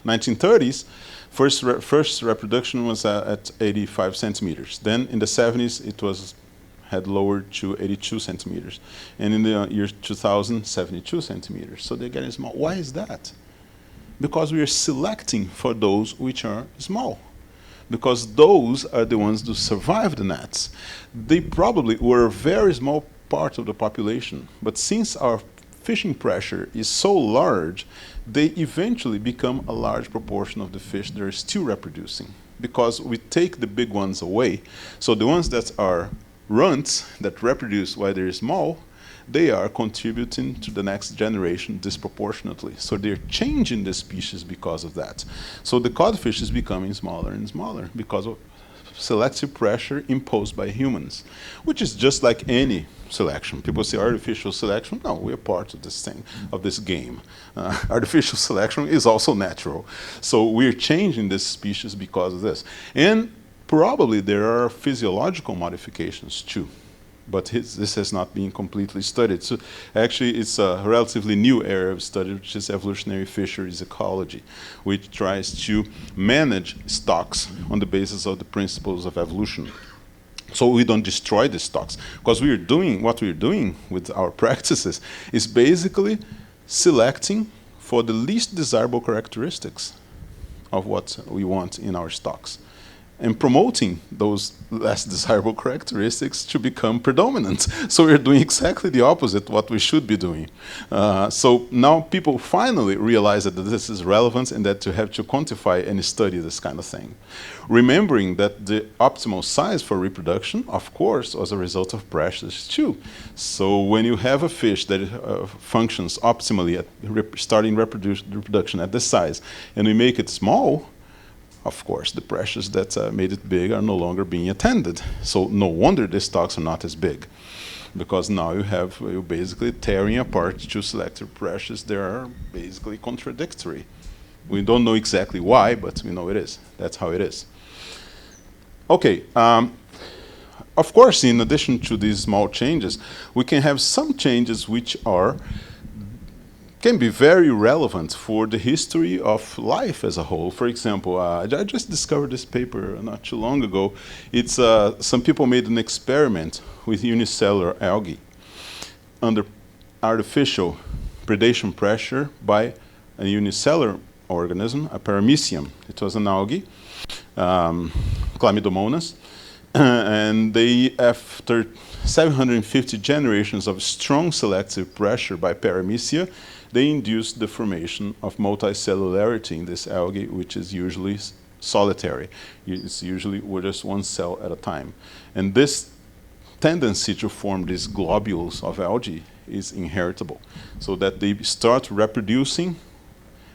1930s, first reproduction was at 85 centimeters. Then in the 70s, it had lowered to 82 centimeters. And in the year 2000, 72 centimeters. So they're getting small. Why is that? Because we are selecting for those which are small. Because those are the ones who survive the nets. They probably were a very small part of the population. But since our fishing pressure is so large, they eventually become a large proportion of the fish that are still reproducing. Because we take the big ones away. So the ones that are runts that reproduce while they're small, they are contributing to the next generation disproportionately. So they're changing the species because of that. So the codfish is becoming smaller and smaller because of selective pressure imposed by humans, which is just like any selection. People say artificial selection. No, we're part of this thing, of this game. Artificial selection is also natural. So we're changing this species because of this. And Probably there are physiological modifications too, but this has not been completely studied. So actually it's a relatively new area of study, which is evolutionary fisheries ecology, which tries to manage stocks on the basis of the principles of evolution. So we don't destroy the stocks, because what we're doing with our practices is basically selecting for the least desirable characteristics of what we want in our stocks, and promoting those less desirable characteristics to become predominant. So we're doing exactly the opposite what we should be doing. So now people finally realize that this is relevant and that you have to quantify and study this kind of thing. Remembering that the optimal size for reproduction, of course, was a result of pressures too. So when you have a fish that functions optimally at starting reproduction at this size, and we make it small, of course, the pressures that made it big are no longer being attended. So no wonder the stocks are not as big, because now you're basically tearing apart two selective pressures that are basically contradictory. We don't know exactly why, but we know it is. That's how it is. Okay. Of course, in addition to these small changes, we can have some changes which can be very relevant for the history of life as a whole. For example, I just discovered this paper not too long ago. It's some people made an experiment with unicellular algae under artificial predation pressure by a unicellular organism, a paramecium. It was an algae, Chlamydomonas, and they, after 750 generations of strong selective pressure by paramecia, they induced the formation of multicellularity in this algae, which is usually solitary. It's usually just one cell at a time. And this tendency to form these globules of algae is inheritable, so that they start reproducing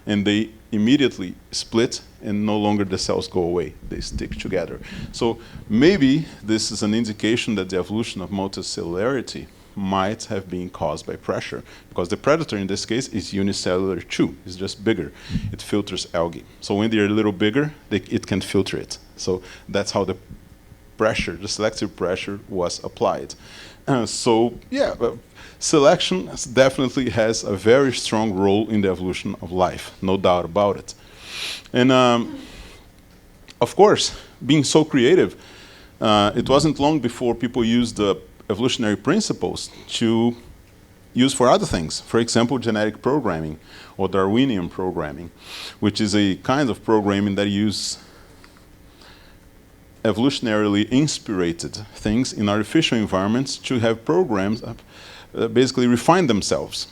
and they immediately split and no longer the cells go away, they stick together. So maybe this is an indication that the evolution of multicellularity might have been caused by pressure, because the predator in this case is unicellular too. It's just bigger. It filters algae. So when they're a little bigger, it can filter it. So that's how the pressure, the selective pressure, was applied. So yeah, selection definitely has a very strong role in the evolution of life, no doubt about it. And of course, being so creative, it wasn't long before people used the evolutionary principles to use for other things. For example, genetic programming or Darwinian programming, which is a kind of programming that uses evolutionarily inspirated things in artificial environments to have programs basically refine themselves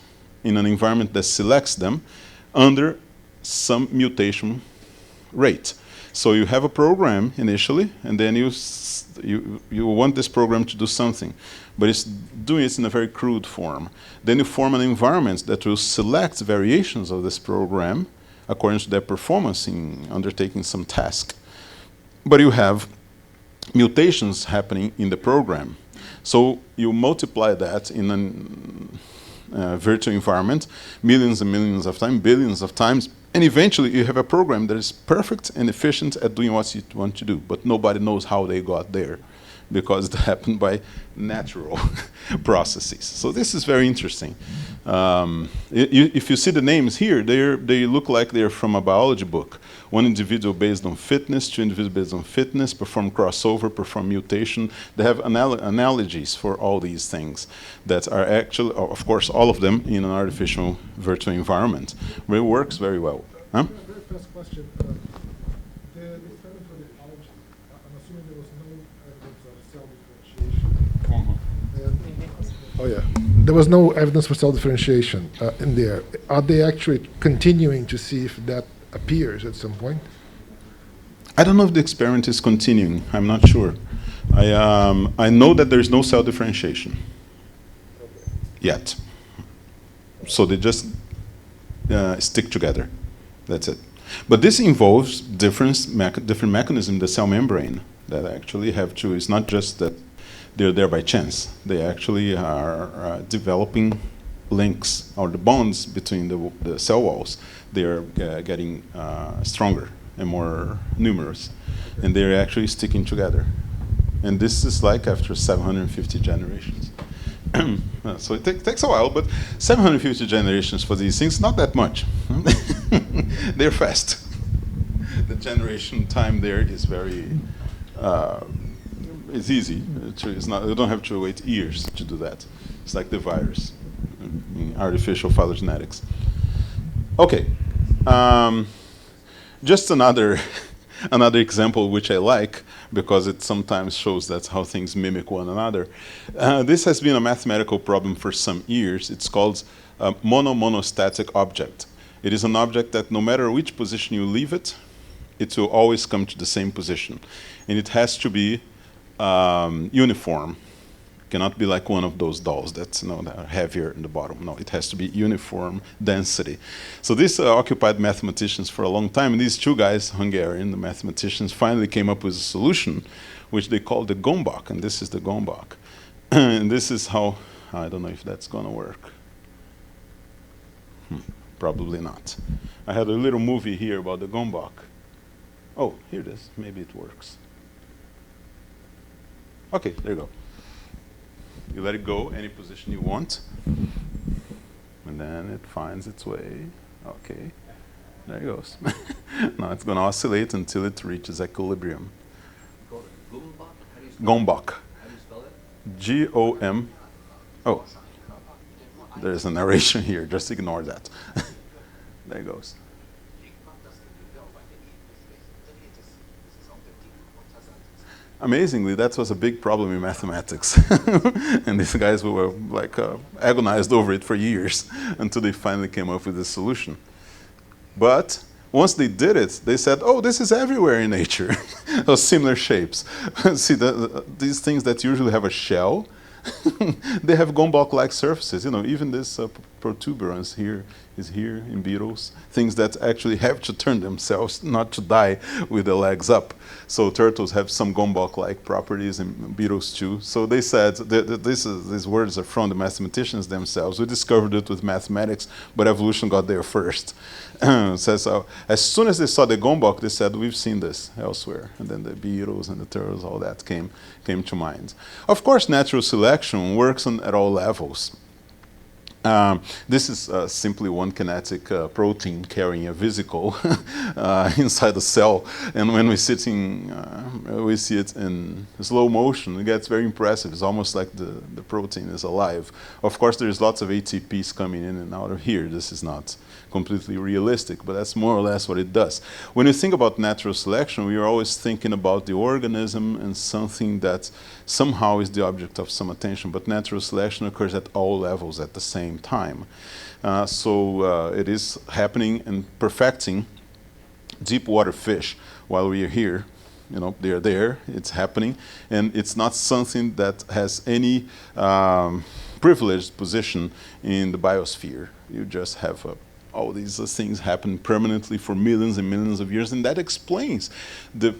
in an environment that selects them under some mutation rate. So you have a program initially, and then you want this program to do something, but it's doing it in a very crude form. Then you form an environment that will select variations of this program according to their performance in undertaking some task. But you have mutations happening in the program. So you multiply that in a virtual environment, millions and millions of times, billions of times, and eventually you have a program that is perfect and efficient at doing what you want to do, but nobody knows how they got there, because it happened by natural processes. So this is very interesting. If you see the names here, they look like they're from a biology book. One individual based on fitness, two individuals based on fitness, perform crossover, perform mutation. They have analogies for all these things that are actually, of course, all of them in an artificial virtual environment, where it works very well. Huh? Very first question. The experiment with the algae, I'm assuming there was no evidence of cell differentiation. Oh yeah, there was no evidence for cell differentiation in there. Are they actually continuing to see if that appears at some point? I don't know if the experiment is continuing. I'm not sure. I know that there is no cell differentiation yet. So they just stick together. That's it. But this involves different mechanisms in the cell membrane that actually have to. It's not just that they're there by chance. They actually are developing links or the bonds between the cell walls. They are getting stronger and more numerous. And they're actually sticking together. And this is like after 750 generations. So it takes a while, but 750 generations for these things, not that much. They're fast. The generation time there is very, it's easy. It's not, you don't have to wait years to do that. It's like the virus in artificial phylogenetics. Okay, just another example which I like, because it sometimes shows that's how things mimic one another. This has been a mathematical problem for some years. It's called monostatic object. It is an object that no matter which position you leave it, it will always come to the same position. And it has to be uniform. Cannot be like one of those dolls that's that are heavier in the bottom. No, it has to be uniform density. So this occupied mathematicians for a long time. And these two guys, Hungarian, the mathematicians, finally came up with a solution, which they called the Gombach. And this is the Gombach. And this is how, I don't know if that's going to work. Probably not. I had a little movie here about the Gombach. Oh, here it is. Maybe it works. Okay, there you go. You let it go any position you want, and then it finds its way. Okay, there it goes. Now it's going to oscillate until it reaches equilibrium. Gombach. How do you spell it? G-O-M. Oh, there's a narration here. Just ignore that. There it goes. Amazingly, that was a big problem in mathematics. And these guys were like agonized over it for years until they finally came up with a solution. But once they did it, they said, oh, this is everywhere in nature. Those similar shapes. See, these things that usually have a shell, they have Gombach-like surfaces. Even this protuberance here is here in beetles. Things that actually have to turn themselves, not to die with the legs up. So turtles have some Gombach-like properties, and beetles too. So they said these words are from the mathematicians themselves. We discovered it with mathematics, but evolution got there first. So as soon as they saw the Gombach, they said, we've seen this elsewhere. And then the beetles and the turtles, all that came to mind. Of course, natural selection works at all levels. This is simply one kinetic protein carrying a vesicle inside the cell. And when we see it in slow motion, it gets very impressive. It's almost like the protein is alive. Of course, there's lots of ATPs coming in and out of here. This is not completely realistic, but that's more or less what it does. When you think about natural selection, we are always thinking about the organism and something that somehow is the object of some attention, but natural selection occurs at all levels at the same time. So it is happening and perfecting deep water fish while we are here. They're there, it's happening, and it's not something that has any privileged position in the biosphere. You just have all these things happen permanently for millions and millions of years, and that explains the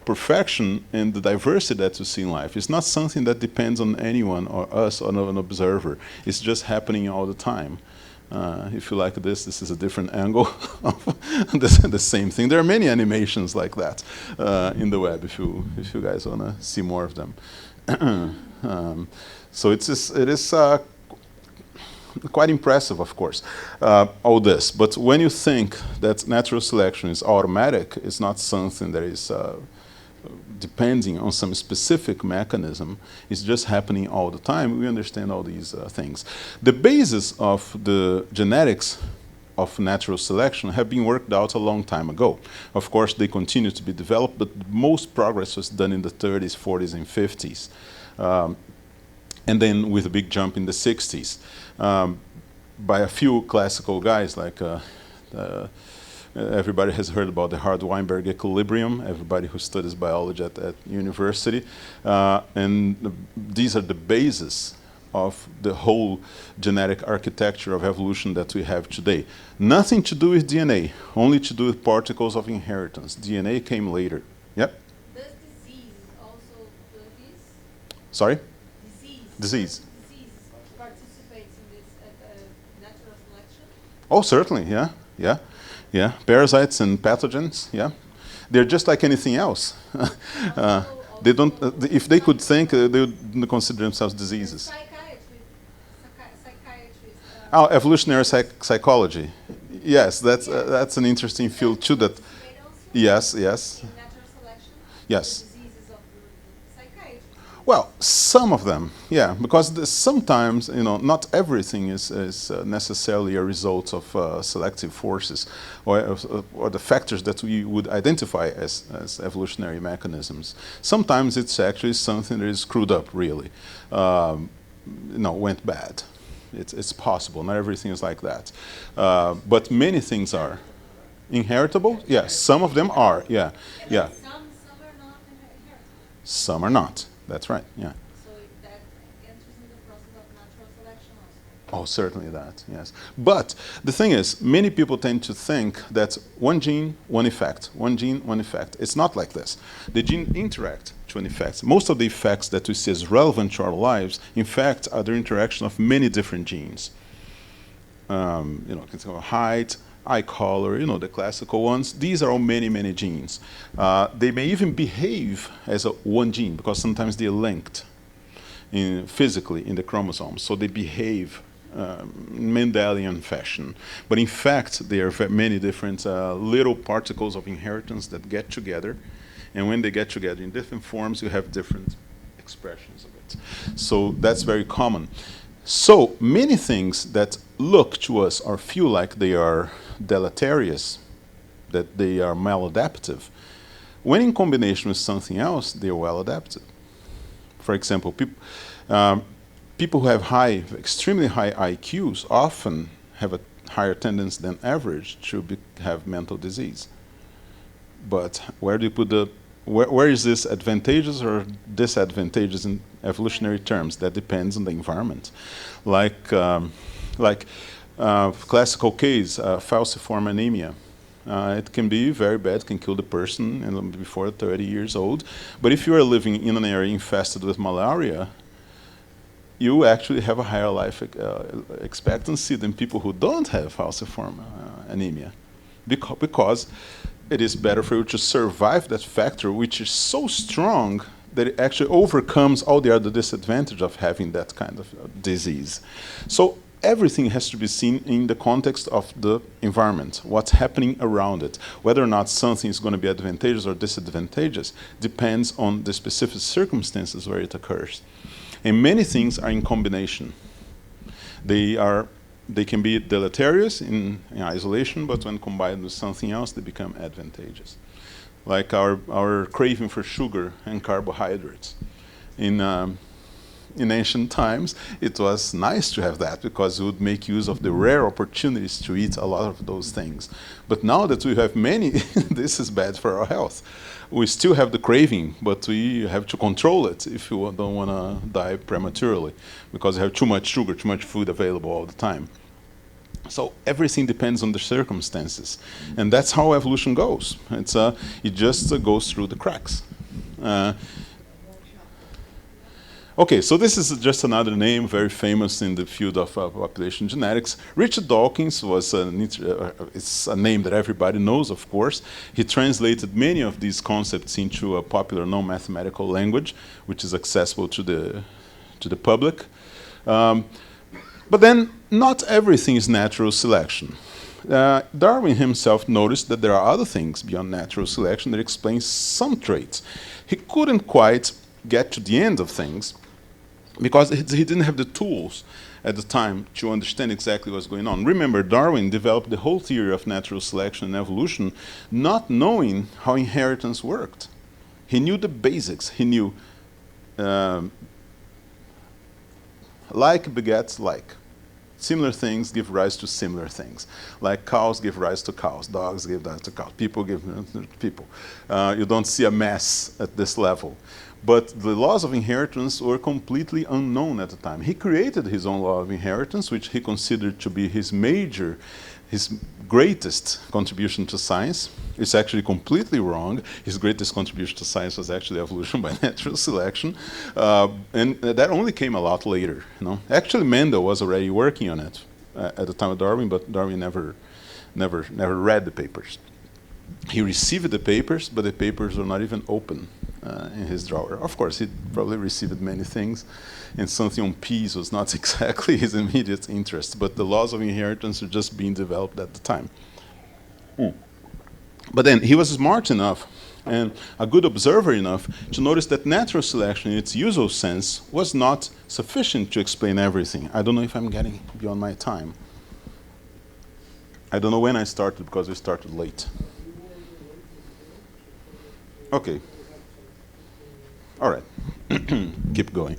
perfection and the diversity that you see in life. It's not something that depends on anyone or us or an observer. It's just happening all the time. If you like this is a different angle of the same thing. There are many animations like that in the web if you guys want to see more of them. So it is quite impressive, of course, all this. But when you think that natural selection is automatic, it's not something that is depending on some specific mechanism, it's just happening all the time. We understand all these things. The basis of the genetics of natural selection have been worked out a long time ago. Of course, they continue to be developed, but most progress was done in the 30s, 40s, and 50s. And then with a big jump in the 60s. By a few classical guys, like everybody has heard about the Hart-Weinberg equilibrium, everybody who studies biology at university. And these are the basis of the whole genetic architecture of evolution that we have today. Nothing to do with DNA, only to do with particles of inheritance. DNA came later. Yep? Does disease also do this? Sorry? Disease. Disease. Disease participates in this natural selection? Oh, certainly, yeah, yeah. Yeah, parasites and pathogens, yeah. They're just like anything else. They don't, if they could think, they would consider themselves diseases. Oh, evolutionary psychology. Yes, that's an interesting field too. That, yes, yes, yes. Well, some of them, yeah, because sometimes, not everything is necessarily a result of selective forces or the factors that we would identify as evolutionary mechanisms. Sometimes it's actually something that is screwed up, really, went bad. It's possible. Not everything is like that. But many things are. Inheritable? Yes, some of them are, yeah, yeah. Some are not inheritable. Some are not. That's right, yeah. So that enters in the process of natural selection also. Oh, certainly that, yes. But the thing is, many people tend to think that one gene, one effect. One gene, one effect. It's not like this. The gene interact to an effect. Most of the effects that we see as relevant to our lives, in fact, are the interaction of many different genes. Consider height, eye color, the classical ones. These are all many, many genes. They may even behave as one gene because sometimes they're linked physically in the chromosomes. So they behave in Mendelian fashion. But in fact, there are many different little particles of inheritance that get together. And when they get together in different forms, you have different expressions of it. So that's very common. So many things that look to us or feel like they are deleterious, that they are maladaptive, when in combination with something else, they are well adapted. For example, people who have extremely high IQs often have a higher tendency than average to have mental disease. But where do you put where is this advantageous or disadvantageous in evolutionary terms? That depends on the environment. Like classical case, falciform anemia. It can be very bad, can kill the person before 30 years old. But if you are living in an area infested with malaria, you actually have a higher life expectancy than people who don't have falciform anemia. Because it is better for you to survive that factor, which is so strong that it actually overcomes all the other disadvantage of having that kind of disease. So everything has to be seen in the context of the environment, what's happening around it. Whether or not something is going to be advantageous or disadvantageous depends on the specific circumstances where it occurs. And many things are in combination. They can be deleterious in isolation, but when combined with something else, they become advantageous. Like our craving for sugar and carbohydrates. In ancient times, it was nice to have that because it would make use of the rare opportunities to eat a lot of those things. But now that we have many, this is bad for our health. We still have the craving, but we have to control it if you don't want to die prematurely because you have too much sugar, too much food available all the time. So everything depends on the circumstances. And that's how evolution goes. It just goes through the cracks. Okay, so this is just another name, very famous in the field of population genetics. Richard Dawkins was it's a name that everybody knows, of course. He translated many of these concepts into a popular non-mathematical language, which is accessible to the public. But then, not everything is natural selection. Darwin himself noticed that there are other things beyond natural selection that explain some traits. He couldn't quite get to the end of things because he didn't have the tools at the time to understand exactly what's going on. Remember, Darwin developed the whole theory of natural selection and evolution not knowing how inheritance worked. He knew the basics. He knew like begets like. Similar things give rise to similar things. Like cows give rise to cows, dogs give rise to cows, people give rise to people. You don't see a mess at this level. But the laws of inheritance were completely unknown at the time. He created his own law of inheritance, which he considered to be his greatest contribution to science. It's actually completely wrong. His greatest contribution to science was actually evolution by natural selection. And that only came a lot later. Actually, Mendel was already working on it at the time of Darwin, but Darwin never never read the papers. He received the papers, but the papers were not even open in his drawer. Of course, he probably received many things, and something on peas was not exactly his immediate interest, but the laws of inheritance were just being developed at the time. But then he was smart enough and a good observer enough to notice that natural selection in its usual sense was not sufficient to explain everything. I don't know if I'm getting beyond my time. I don't know when I started because we started late. Okay. All right. Keep going.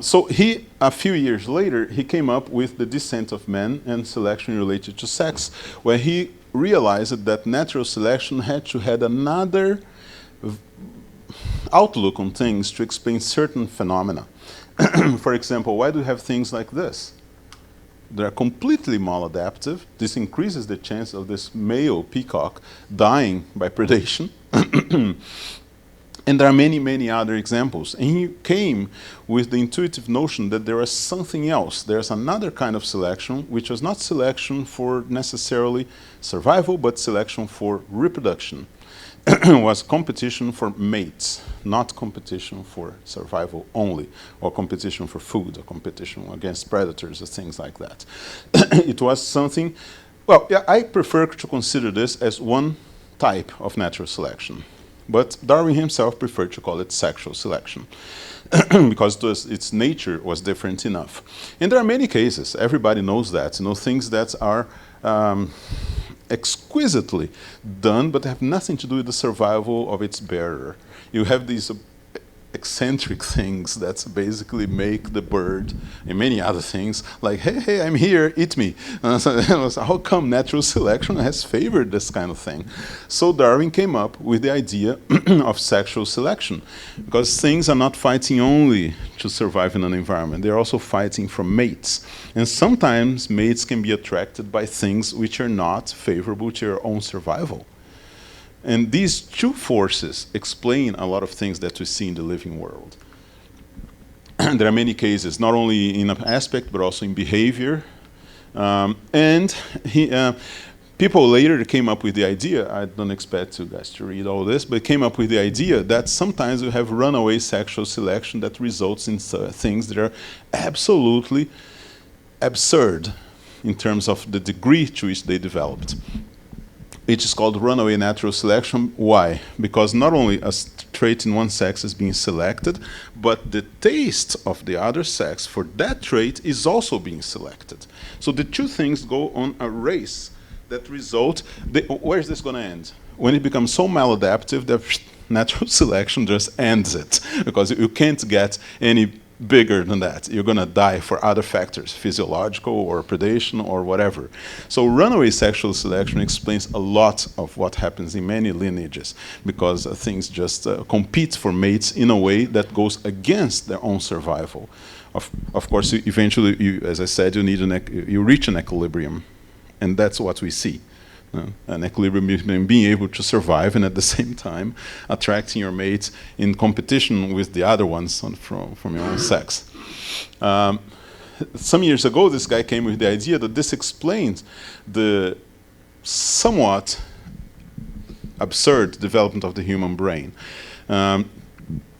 So he, a few years later, he came up with the descent of man and selection related to sex, where he realized that natural selection had to have another outlook on things to explain certain phenomena. For example, why do we have things like this? They're completely maladaptive. This increases the chance of this male peacock dying by predation. And there are many, many other examples. And he came with the intuitive notion that there was something else. There's another kind of selection, which was not selection for necessarily survival, but selection for reproduction. Was competition for mates, not competition for survival only, or competition for food, or competition against predators, or things like that. It was something, well, yeah, I prefer to consider this as one type of natural selection. But Darwin himself preferred to call it sexual selection because its nature was different enough. And there are many cases, everybody knows that, things that are exquisitely done but have nothing to do with the survival of its bearer. You have these eccentric things that basically make the bird and many other things like, hey, I'm here, eat me. So how come natural selection has favored this kind of thing? So Darwin came up with the idea of sexual selection, because things are not fighting only to survive in an environment, they're also fighting for mates. And sometimes mates can be attracted by things which are not favorable to your own survival. And these two forces explain a lot of things that we see in the living world. There are many cases, not only in an aspect, but also in behavior. People later came up with the idea, I don't expect you guys to read all this, but came up with the idea that sometimes we have runaway sexual selection that results in things that are absolutely absurd in terms of the degree to which they developed. It is called runaway natural selection. Why? Because not only a trait in one sex is being selected, but the taste of the other sex for that trait is also being selected. So the two things go on a race that result. Where is this going to end? When it becomes so maladaptive that natural selection just ends it, because you can't get any bigger than that. You're going to die for other factors, physiological or predation or whatever. So runaway sexual selection explains a lot of what happens in many lineages, because things just compete for mates in a way that goes against their own survival. Of course, eventually, as I said, you reach an equilibrium, and that's what we see. An equilibrium between being able to survive and at the same time attracting your mates in competition with the other ones from your own sex. Some years ago, this guy came with the idea that this explains the somewhat absurd development of the human brain.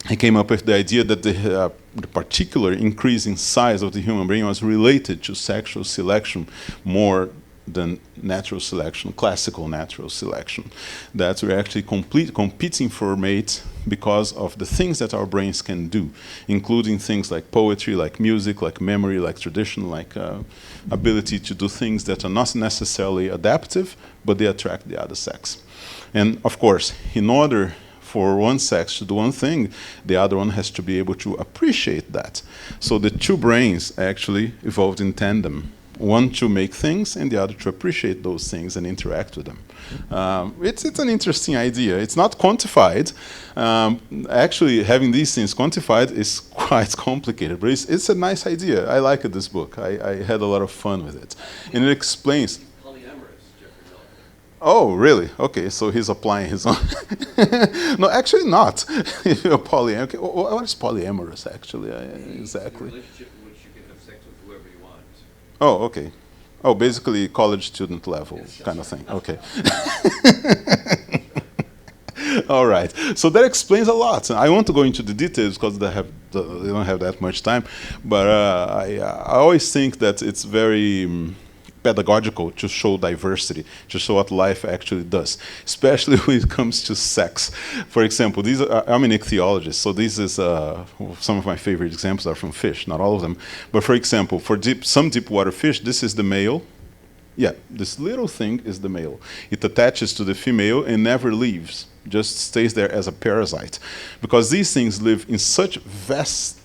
He came up with the idea that the particular increase in size of the human brain was related to sexual selection more than natural selection, classical natural selection. That we're actually competing for mates because of the things that our brains can do, including things like poetry, like music, like memory, like tradition, like ability to do things that are not necessarily adaptive, but they attract the other sex. And of course, in order for one sex to do one thing, the other one has to be able to appreciate that. So the two brains actually evolved in tandem. One to make things, and the other to appreciate those things and interact with them. It's an interesting idea. It's not quantified. Actually, having these things quantified is quite complicated, but it's a nice idea. I like this book. I had a lot of fun with it. And it explains... Polyamorous, Jeffrey Miller. Oh, really? Okay, so he's applying his own... No, actually not. Polyamorous. Okay, what is polyamorous, actually? Exactly. It's a relationship in which you can have sex with whoever you want. Oh, okay. Oh, basically college student level kind of thing. Okay. All right. So that explains a lot. I want to go into the details because they don't have that much time. But I always think that it's very pedagogical to show diversity, to show what life actually does, especially when it comes to sex. For example, I'm an ichthyologist, so this is some of my favorite examples are from fish, not all of them. But for example, for some deep water fish, this is the male. Yeah, this little thing is the male. It attaches to the female and never leaves, just stays there as a parasite. Because these things live in such vast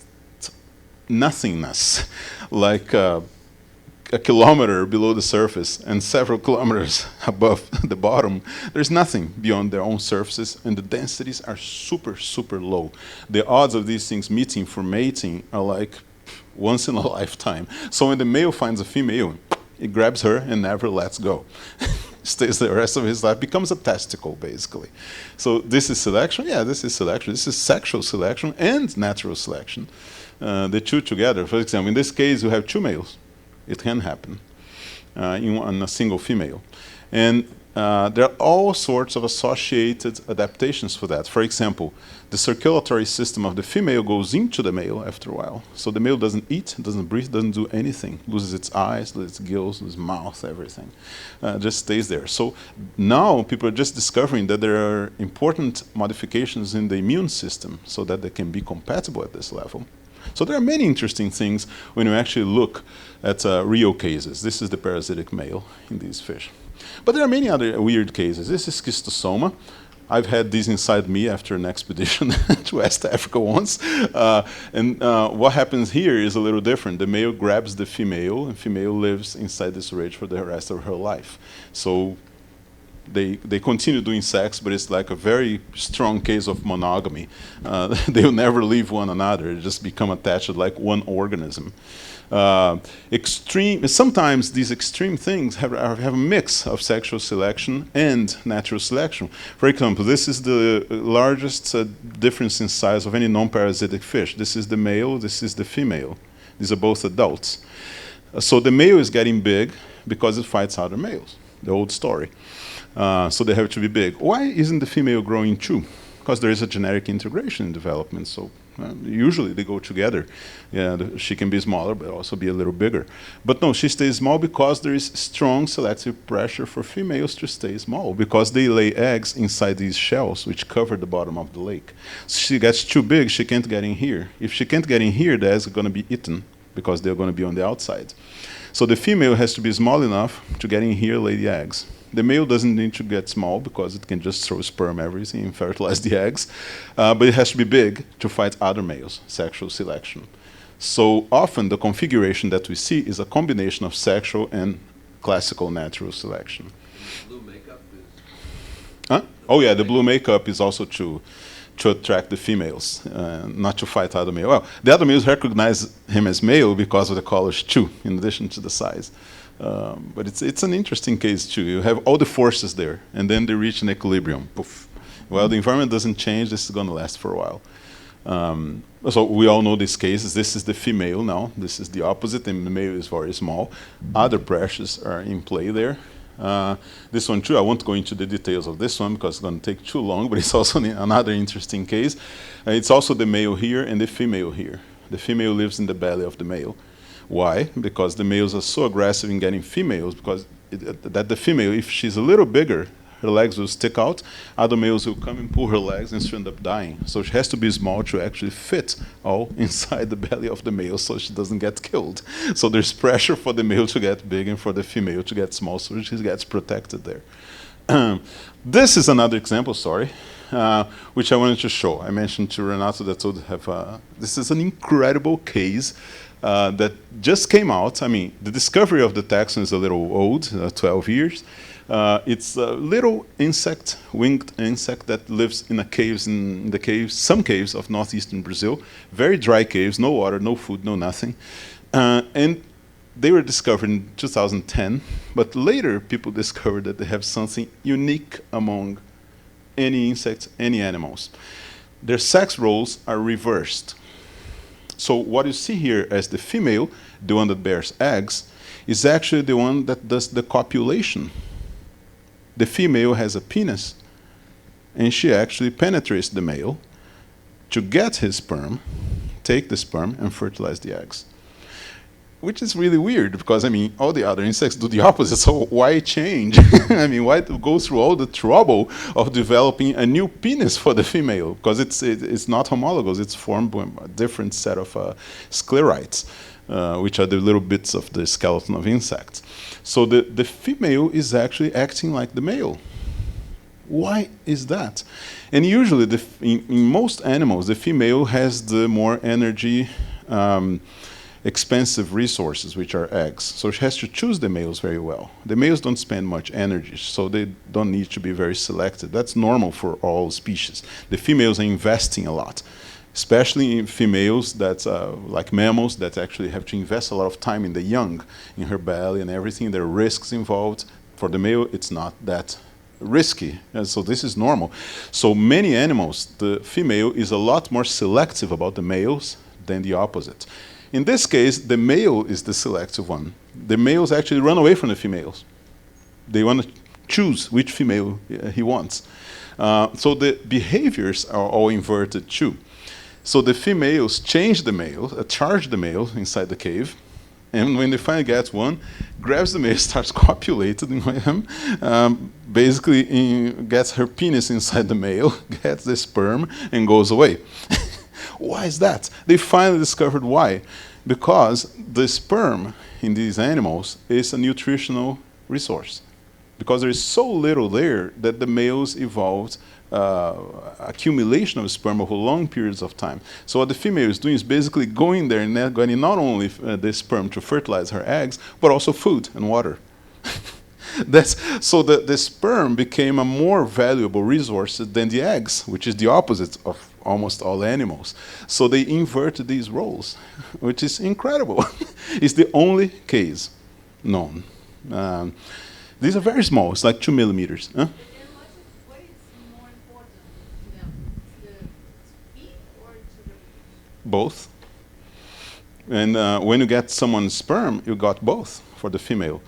nothingness, like a kilometer below the surface and several kilometers above the bottom. There's nothing beyond their own surfaces, and the densities are super, super low. The odds of these things meeting for mating are like once in a lifetime. So when the male finds a female, it grabs her and never lets go. Stays the rest of his life, becomes a testicle, basically. So this is selection? Yeah, this is selection. This is sexual selection and natural selection. The two together. For example, in this case, you have two males. It can happen in a single female. And there are all sorts of associated adaptations for that. For example, the circulatory system of the female goes into the male after a while. So the male doesn't eat, doesn't breathe, doesn't do anything. Loses its eyes, loses its gills, loses mouth, everything. Just stays there. So now people are just discovering that there are important modifications in the immune system so that they can be compatible at this level. So there are many interesting things when you actually look at real cases. This is the parasitic male in these fish. But there are many other weird cases. This is schistosoma. I've had these inside me after an expedition to West Africa once. What happens here is a little different. The male grabs the female, and female lives inside this rage for the rest of her life. So they continue doing sex, but it's like a very strong case of monogamy. They'll never leave one another. They just become attached like one organism. Sometimes these extreme things have a mix of sexual selection and natural selection. For example, this is the largest difference in size of any non-parasitic fish. This is the male, this is the female. These are both adults. So the male is getting big because it fights other males, the old story. So they have to be big. Why isn't the female growing too? Because there is a genetic integration in development, so usually they go together. Yeah, she can be smaller, but also be a little bigger. But no, she stays small because there is strong selective pressure for females to stay small, because they lay eggs inside these shells, which cover the bottom of the lake. So she gets too big, she can't get in here. If she can't get in here, the eggs are going to be eaten, because they're going to be on the outside. So the female has to be small enough to get in here, lay the eggs. The male doesn't need to get small because it can just throw sperm everything and fertilize the eggs. But it has to be big to fight other males, sexual selection. So often the configuration that we see is a combination of sexual and classical natural selection. Blue makeup is... Huh? Oh yeah, the blue makeup is also to attract the females, not to fight other males. Well, the other males recognize him as male because of the colors too, in addition to the size. But it's an interesting case too. You have all the forces there, and then they reach an equilibrium. Poof. Well, the environment doesn't change. This is going to last for a while. So we all know these cases. This is the female now. This is the opposite, and the male is very small. Other pressures are in play there. This one too, I won't go into the details of this one because it's going to take too long, but it's also another interesting case. It's also the male here and the female here. The female lives in the belly of the male. Why? Because the males are so aggressive in getting females, because that the female, if she's a little bigger, her legs will stick out, other males will come and pull her legs and she'll end up dying. So she has to be small to actually fit all inside the belly of the male so she doesn't get killed. So there's pressure for the male to get big and for the female to get small, so she gets protected there. This is another example, which I wanted to show. I mentioned to Renato that would have, this is an incredible case that just came out. I mean, the discovery of the taxon is a little old, 12 years. It's a little insect, winged insect that lives in some caves of northeastern Brazil. Very dry caves, no water, no food, no nothing. And they were discovered in 2010, but later people discovered that they have something unique among any insects, any animals. Their sex roles are reversed. So what you see here as the female, the one that bears eggs, is actually the one that does the copulation. The female has a penis, and she actually penetrates the male to get his sperm, take the sperm, and fertilize the eggs. Which is really weird, because, I mean, all the other insects do the opposite, so why change? I mean, why go through all the trouble of developing a new penis for the female? Because it's not homologous, it's formed by a different set of sclerites, which are the little bits of the skeleton of insects. So the female is actually acting like the male. Why is that? And usually, in most animals, the female has the more energy expensive resources, which are eggs. So she has to choose the males very well. The males don't spend much energy, so they don't need to be very selected. That's normal for all species. The females are investing a lot, especially in females that, like mammals, that actually have to invest a lot of time in the young, in her belly and everything. There are risks involved. For the male, it's not that risky, and so this is normal. So many animals, the female is a lot more selective about the males than the opposite. In this case, the male is the selective one. The males actually run away from the females. They want to choose which female he wants. So the behaviors are all inverted too. So the females change the males, charge the males inside the cave, and when they finally get one, grabs the male, starts copulating with him, basically gets her penis inside the male, gets the sperm, and goes away. Why is that? They finally discovered why. Because the sperm in these animals is a nutritional resource. Because there is so little there that the males evolved accumulation of sperm over long periods of time. So what the female is doing is basically going there and getting not only the sperm to fertilize her eggs, but also food and water. So the sperm became a more valuable resource than the eggs, which is the opposite of almost all animals. So they inverted these roles, which is incredible. It's the only case known. These are very small. It's like 2 millimeters. Huh? What is more important to them? The speed or to the... Both. And when you get someone's sperm, you got both for the female.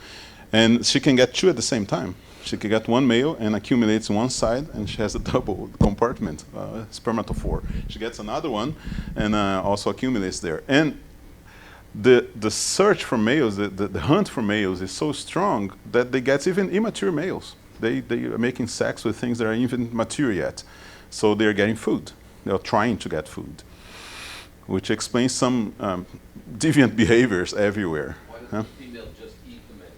And she can get two at the same time. She can get one male and accumulates one side, and she has a double compartment, spermatophore. She gets another one and also accumulates there. And the search for males, the hunt for males is so strong that they get even immature males. They are making sex with things that are even mature yet. So they're getting food. They're trying to get food, which explains some deviant behaviors everywhere. Why does Huh? the female just eat the male?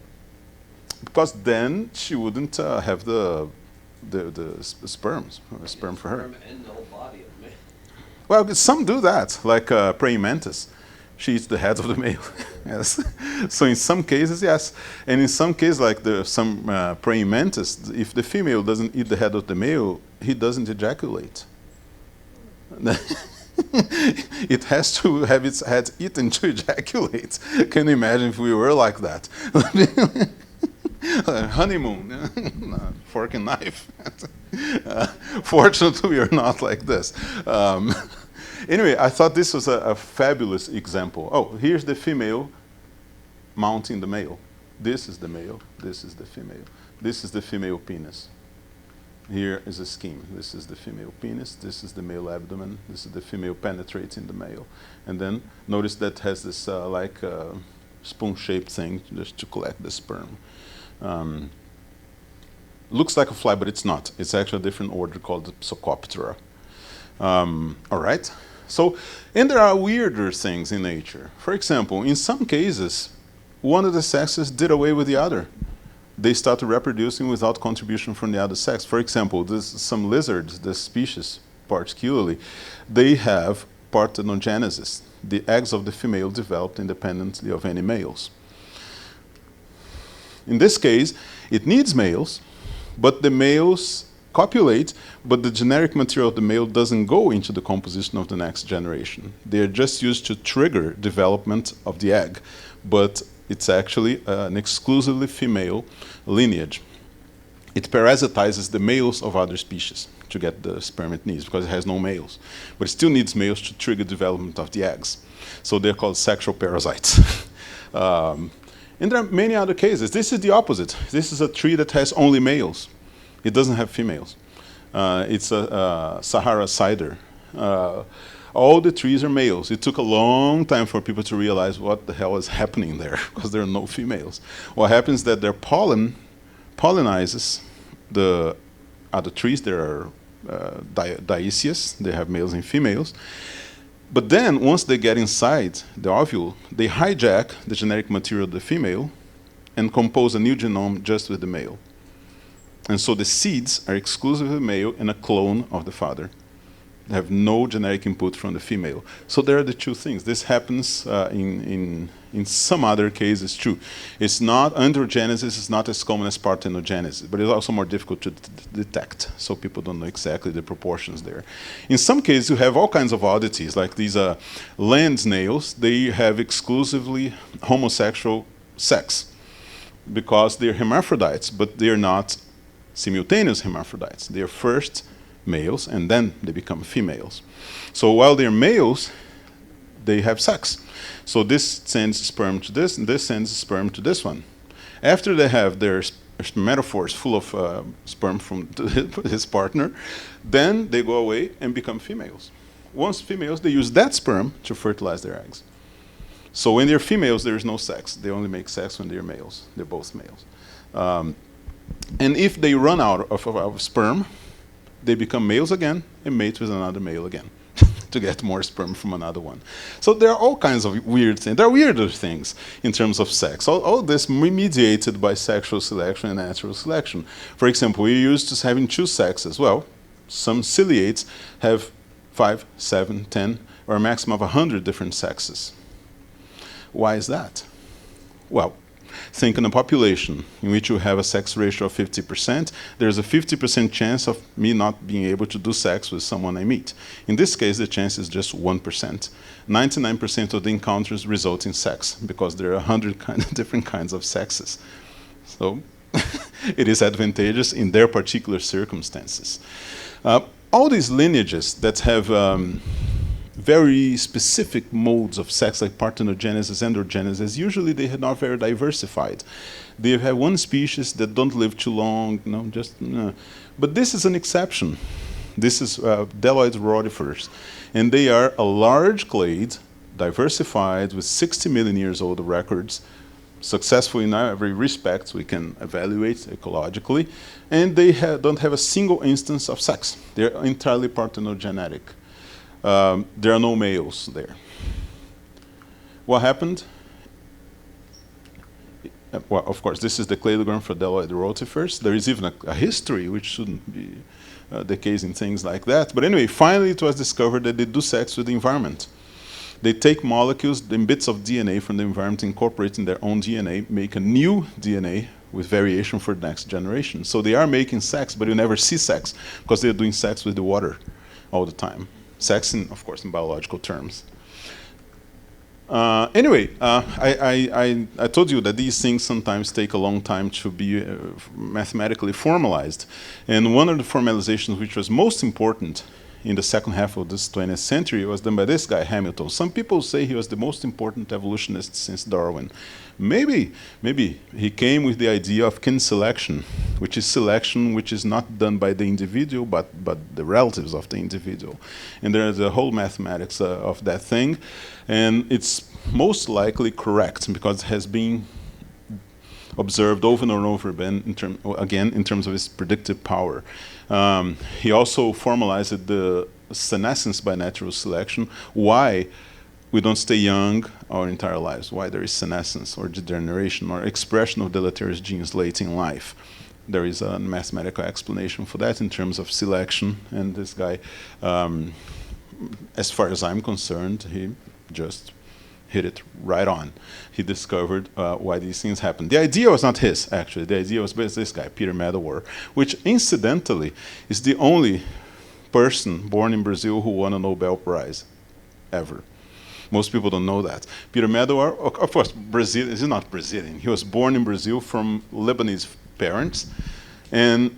Because then she wouldn't have the sperm for her. Sperm and the whole body of the male. Well, some do that, like praying mantis. She eats the heads of the male. Yes. So in some cases, yes. And in some cases, like some praying mantis, if the female doesn't eat the head of the male, he doesn't ejaculate. It has to have its head eaten to ejaculate. Can you imagine if we were like that? Honeymoon, fork and knife. Fortunately, we are not like this. Anyway, I thought this was a fabulous example. Oh, here's the female mounting the male. This is the male. This is the female. This is the female penis. Here is a scheme. This is the female penis. This is the male abdomen. This is the female penetrating the male. And then notice that has this spoon-shaped thing just to collect the sperm. Looks like a fly, but it's not. It's actually a different order called the Psocoptera. All right. So, and there are weirder things in nature. For example, in some cases, one of the sexes did away with the other. They started reproducing without contribution from the other sex. For example, some lizards, this species particularly, they have parthenogenesis. The eggs of the female developed independently of any males. In this case, it needs males, but the males copulate, but the genetic material of the male doesn't go into the composition of the next generation. They're just used to trigger development of the egg, but it's actually an exclusively female lineage. It parasitizes the males of other species to get the sperm it needs, because it has no males. But it still needs males to trigger development of the eggs. So they're called sexual parasites. And there are many other cases. This is the opposite. This is a tree that has only males. It doesn't have females. It's a Sahara cider. All the trees are males. It took a long time for people to realize what the hell is happening there, because there are no females. What happens is that their pollen pollinizes the other trees. There are dioecious. They have males and females. But then, once they get inside the ovule, they hijack the genetic material of the female and compose a new genome just with the male. And so the seeds are exclusively male and a clone of the father. They have no genetic input from the female. So there are the two things. This happens in some other cases too. It's not, androgenesis is not as common as parthenogenesis, but it's also more difficult to detect, so people don't know exactly the proportions there. In some cases, you have all kinds of oddities, like these land snails. They have exclusively homosexual sex because they're hermaphrodites, but they're not simultaneous hermaphrodites. They're first males, and then they become females. So while they're males, they have sex. So this sends sperm to this, and this sends sperm to this one. After they have their spermatophores full of sperm from his partner, then they go away and become females. Once females, they use that sperm to fertilize their eggs. So when they're females, there is no sex. They only make sex when they're males. They're both males. And if they run out of sperm, they become males again and mate with another male again to get more sperm from another one. So there are all kinds of weird things. There are weirder things in terms of sex. All this mediated by sexual selection and natural selection. For example, we're used to having two sexes. Well, some ciliates have 5, 7, 10, or a maximum of 100 different sexes. Why is that? Well, think in a population in which you have a sex ratio of 50%, there's a 50% chance of me not being able to do sex with someone I meet. In this case, the chance is just 1%. 99% of the encounters result in sex because there are 100 different kinds of sexes. So it is advantageous in their particular circumstances. All these lineages that have very specific modes of sex, like parthenogenesis, androgenesis, usually they are not very diversified. They have one species that don't live too long, But this is an exception. This is Deloid rotifers. And they are a large clade, diversified, with 60 million years old records, successful in every respect we can evaluate ecologically, and they don't have a single instance of sex. They're entirely parthenogenetic. There are no males there. What happened? Well, of course, this is the cladogram for Deloid rotifers. There is even a history, which shouldn't be the case in things like that. But anyway, finally it was discovered that they do sex with the environment. They take molecules and bits of DNA from the environment, incorporate in their own DNA, make a new DNA with variation for the next generation. So they are making sex, but you never see sex because they're doing sex with the water all the time. Sex, of course, in biological terms. Anyway, I told you that these things sometimes take a long time to be mathematically formalized. And one of the formalizations which was most important in the second half of this 20th century was done by this guy, Hamilton. Some people say he was the most important evolutionist since Darwin. Maybe he came with the idea of kin selection, which is selection which is not done by the individual, but the relatives of the individual. And there's a whole mathematics of that thing. And it's most likely correct because it has been observed over and over again in terms of its predictive power. He also formalized the senescence by natural selection, why we don't stay young our entire lives, why there is senescence or degeneration or expression of deleterious genes late in life. There is a mathematical explanation for that in terms of selection, and this guy, as far as I'm concerned, he just hit it right on. He discovered why these things happen. The idea was not his, actually. The idea was by this guy, Peter Medawar, which incidentally is the only person born in Brazil who won a Nobel Prize ever. Most people don't know that. Peter Medawar, of course, Brazil is not Brazilian. He was born in Brazil from Lebanese parents, and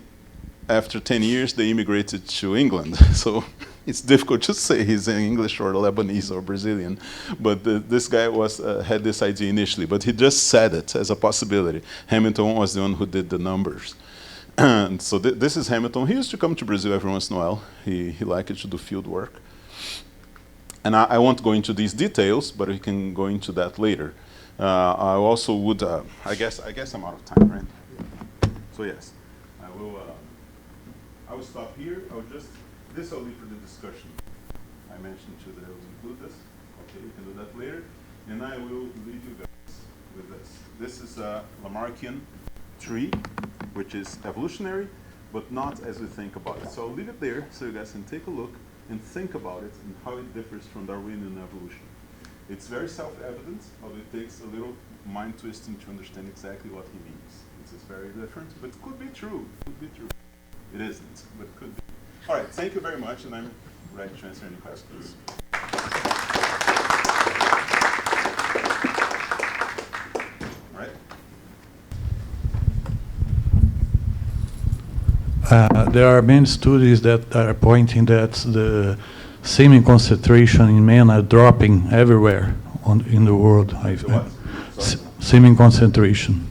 after 10 years, they immigrated to England. So it's difficult to say he's English or Lebanese or Brazilian. But this guy had this idea initially, but he just said it as a possibility. Hamilton was the one who did the numbers. And so this is Hamilton. He used to come to Brazil every once in a while. He liked to do field work. And I won't go into these details, but we can go into that later. I also would, I guess I'm out of time, right? So yes, I will stop here. This I'll leave for the discussion. I mentioned too that I will include this. Okay, we can do that later. And I will leave you guys with this. This is a Lamarckian tree, which is evolutionary, but not as we think about it. So I'll leave it there so you guys can take a look and think about it and how it differs from Darwinian evolution. It's very self-evident, although it takes a little mind twisting to understand exactly what he means. It's very different, but it could be true. It could be true. It isn't, but it could be. All right, thank you very much, and I'm ready to answer any questions. All right. There are many studies that are pointing that the semen concentration in men are dropping everywhere in the world. Semen concentration.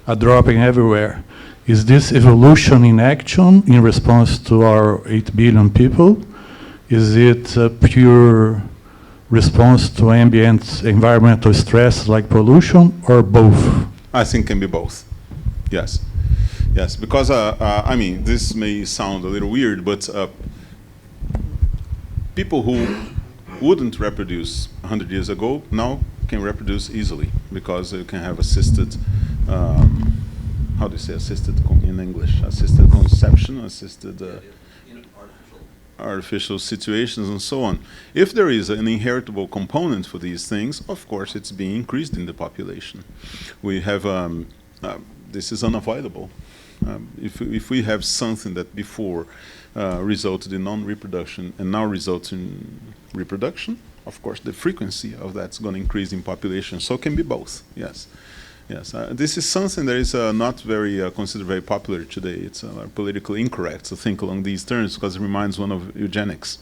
Are dropping everywhere. Is this evolution in action in response to our 8 billion people? Is it a pure response to ambient environmental stress like pollution, or both? I think it can be both. Yes. Yes, because, I mean, this may sound a little weird, but people who wouldn't reproduce 100 years ago now can reproduce easily because you can have assisted, how do you say assisted in English? Assisted conception, assisted artificial situations and so on. If there is an inheritable component for these things, of course it's being increased in the population. We have, this is unavoidable. If we have something that before resulted in non-reproduction and now results in reproduction, of course the frequency of that's going to increase in population. So it can be both, yes. Yes, this is something that is not very considered very popular today. It's politically incorrect to think along these terms because it reminds one of eugenics.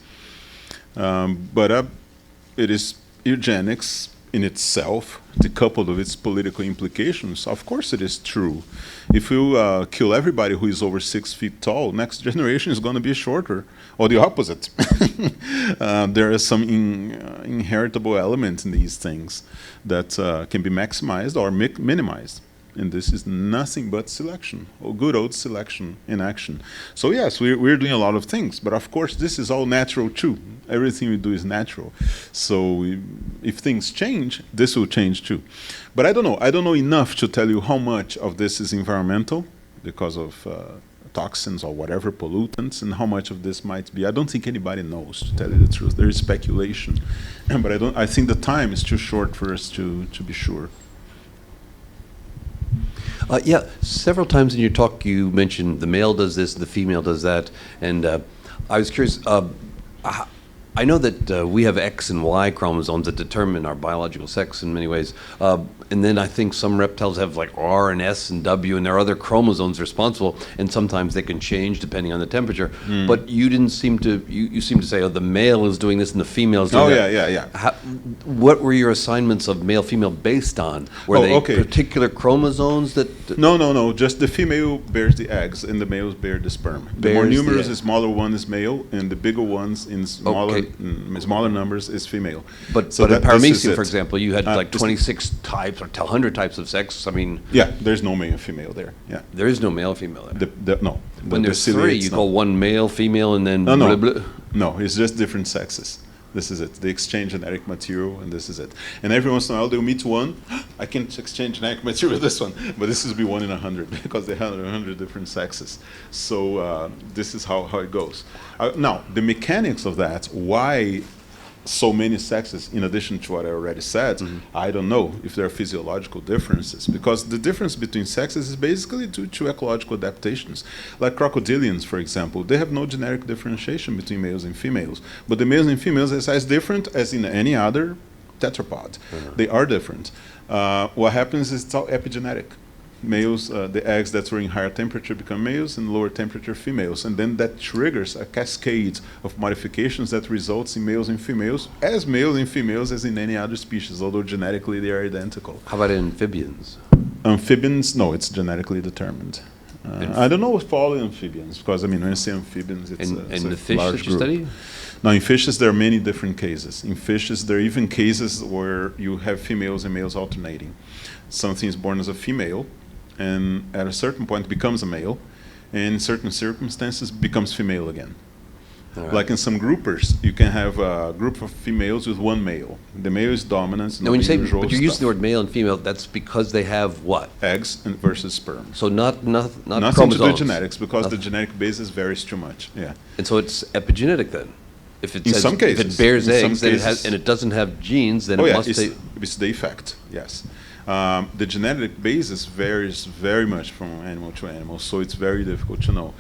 But it is eugenics in itself, decoupled of its political implications. Of course it is true. If you kill everybody who is over 6 feet tall, next generation is going to be shorter, or the opposite. There is some inheritable element in these things that can be maximized or minimized. And this is nothing but selection, or good old selection in action. So yes, we're doing a lot of things, but of course this is all natural too. Everything we do is natural. So if things change, this will change too. But I don't know. I don't know enough to tell you how much of this is environmental because of toxins or whatever, pollutants, and how much of this might be. I don't think anybody knows, to tell you the truth. There is speculation. But I think the time is too short for us to be sure. Yeah, several times in your talk you mentioned the male does this, the female does that, and I was curious, I know that we have X and Y chromosomes that determine our biological sex in many ways, and then I think some reptiles have like R and S and W, and there are other chromosomes responsible, and sometimes they can change depending on the temperature. But you didn't seem to, you seem to say, oh, the male is doing this and the female is doing that. Yeah. What were your assignments of male-female based on? Were they particular chromosomes that? No. Just the female bears the eggs and the males bear the sperm. The more numerous, the smaller one is male, and the bigger ones in smaller numbers is female. But in paramecium, for example, you had like 26 types or 100 types of sex. I mean, yeah, there's no male and female there. Yeah, there is no male female there. No. When there's three, you call one male, female, and then No, it's just different sexes. This is it. They exchange genetic material, and this is it. And every once in a while, they'll meet one. I can't exchange genetic material with this one, but this will be 1 in 100 because they have 100 different sexes. So this is how it goes. Now, the mechanics of that, why so many sexes, in addition to what I already said, I don't know if there are physiological differences, because the difference between sexes is basically due to ecological adaptations. Like crocodilians, for example, they have no genetic differentiation between males and females, but the males and females are as different as in any other tetrapod. They are different. What happens is it's all epigenetic. Males, the eggs that were in higher temperature become males and lower temperature females. And then that triggers a cascade of modifications that results in males and females as in any other species, although genetically they are identical. How about amphibians? Amphibians, no, it's genetically determined. I don't know for all amphibians, because I mean, when you say amphibians, it's And a the fish large that you group. study? Now, in fishes, there are many different cases. In fishes, there are even cases where you have females and males alternating. Something is born as a female, and at a certain point becomes a male, and in certain circumstances becomes female again. All right. Like in some groupers, you can have a group of females with one male. The male is dominant. Now, when you say, usual but you're using the stuff. word male and female, that's because they have what? Eggs versus sperm. So not Nothing chromosomes. to do genetics, because the Nothing. genetic basis varies too much. Yeah. And so it's epigenetic then? If it In says, some if it cases. bears In some eggs then cases. and it doesn't have genes, then Oh it yeah, must say. it's the effect, yes. The genetic basis varies very much from animal to animal, so it's very difficult to know.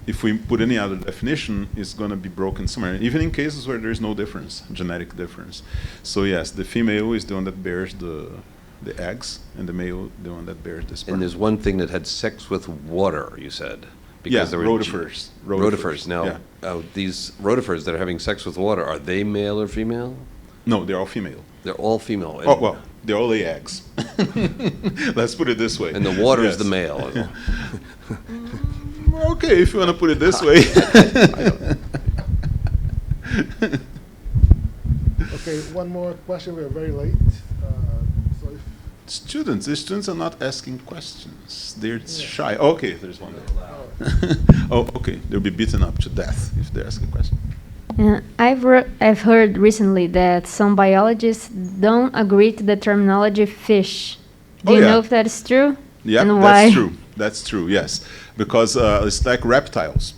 If we put any other definition, it's going to be broken somewhere, even in cases where there's no difference, genetic difference. So yes, the female is the one that bears the eggs, and the male the one that bears the sperm. And there's one thing that had sex with water, you said. Yeah, there were rotifers. Rotifers. Now, Yeah. these rotifers that are having sex with water, are they male or female? No, they're all female. They're all female. Oh, well, they all lay eggs. Let's put it this way. And the water is Yes. the male. Okay, if you want to put it this way. Okay, one more question. We're very late. So if The students are not asking questions. They're shy. Okay, there's one there. Oh, okay. They'll be beaten up to death if they ask a question. I've heard recently that some biologists don't agree to the terminology fish. Do Oh, you yeah. know if that is true? Yeah, And that's why? true. That's true, yes. Because it's like reptiles.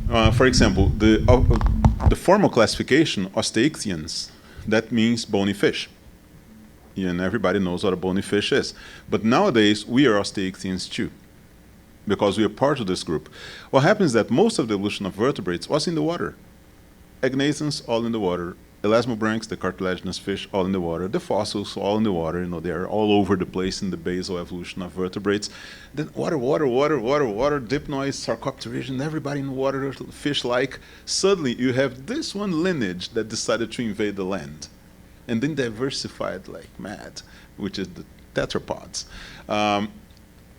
For example, the formal classification, Osteichthyans, that means bony fish. And everybody knows what a bony fish is. But nowadays, we are Osteichthyans too, because we are part of this group. What happens is that most of the evolution of vertebrates was in the water. Agnatans, all in the water. Elasmobranchs, the cartilaginous fish, all in the water. The fossils, all in the water. You know, they are all over the place in the basal evolution of vertebrates. Then water, dipnoids, Sarcopterygians, everybody in the water, fish-like. Suddenly, you have this one lineage that decided to invade the land, and then diversified like mad, which is the tetrapods.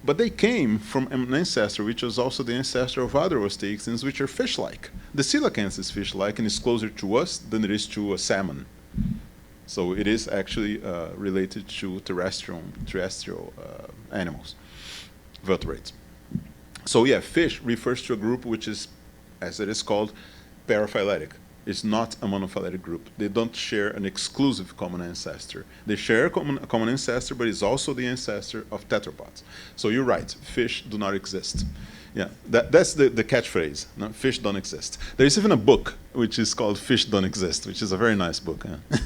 But they came from an ancestor, which was also the ancestor of other Osteichthyans, which are fish-like. The coelacanth is fish-like and is closer to us than it is to a salmon. So it is actually related to terrestrial animals, vertebrates. So yeah, fish refers to a group which is, as it is called, paraphyletic. It's not a monophyletic group. They don't share an exclusive common ancestor. They share a common ancestor, but it's also the ancestor of tetrapods. So you're right, fish do not exist. Yeah, that's the catchphrase. No, fish don't exist. There's even a book which is called Fish Don't Exist, which is a very nice book. Yeah.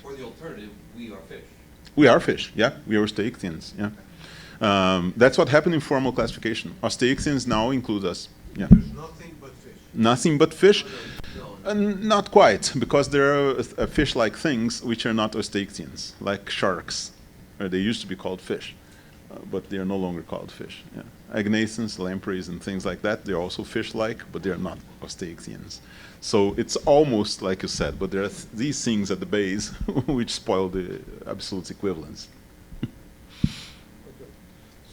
Or the alternative, we are fish. We are fish, yeah. We are Osteichthyans, yeah. That's what happened in formal classification. Osteichthyans now include us, yeah. There's nothing but fish. Nothing but fish? No. Not quite, because there are fish-like things which are not Osteichthyans, like sharks. Or they used to be called fish, but they are no longer called fish. Yeah. Agnatans, lampreys, and things like that, they're also fish-like, but they're not Osteichthyans. So it's almost like you said, but there are these things at the base which spoil the absolute equivalence.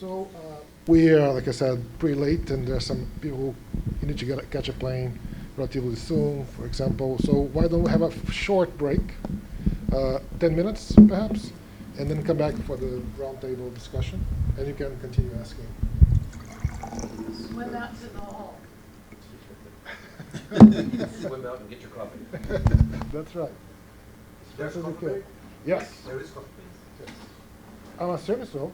So we are, like I said, pretty late, and there's some people who need to catch a plane relatively soon, for example. So why don't we have a short break, 10 minutes perhaps, and then come back for the roundtable discussion, and you can continue asking. Swim out to the hall. Swim out and get your coffee. That's right. There's That's as you coffee can. break? Yes. There is coffee break. I'm a service though.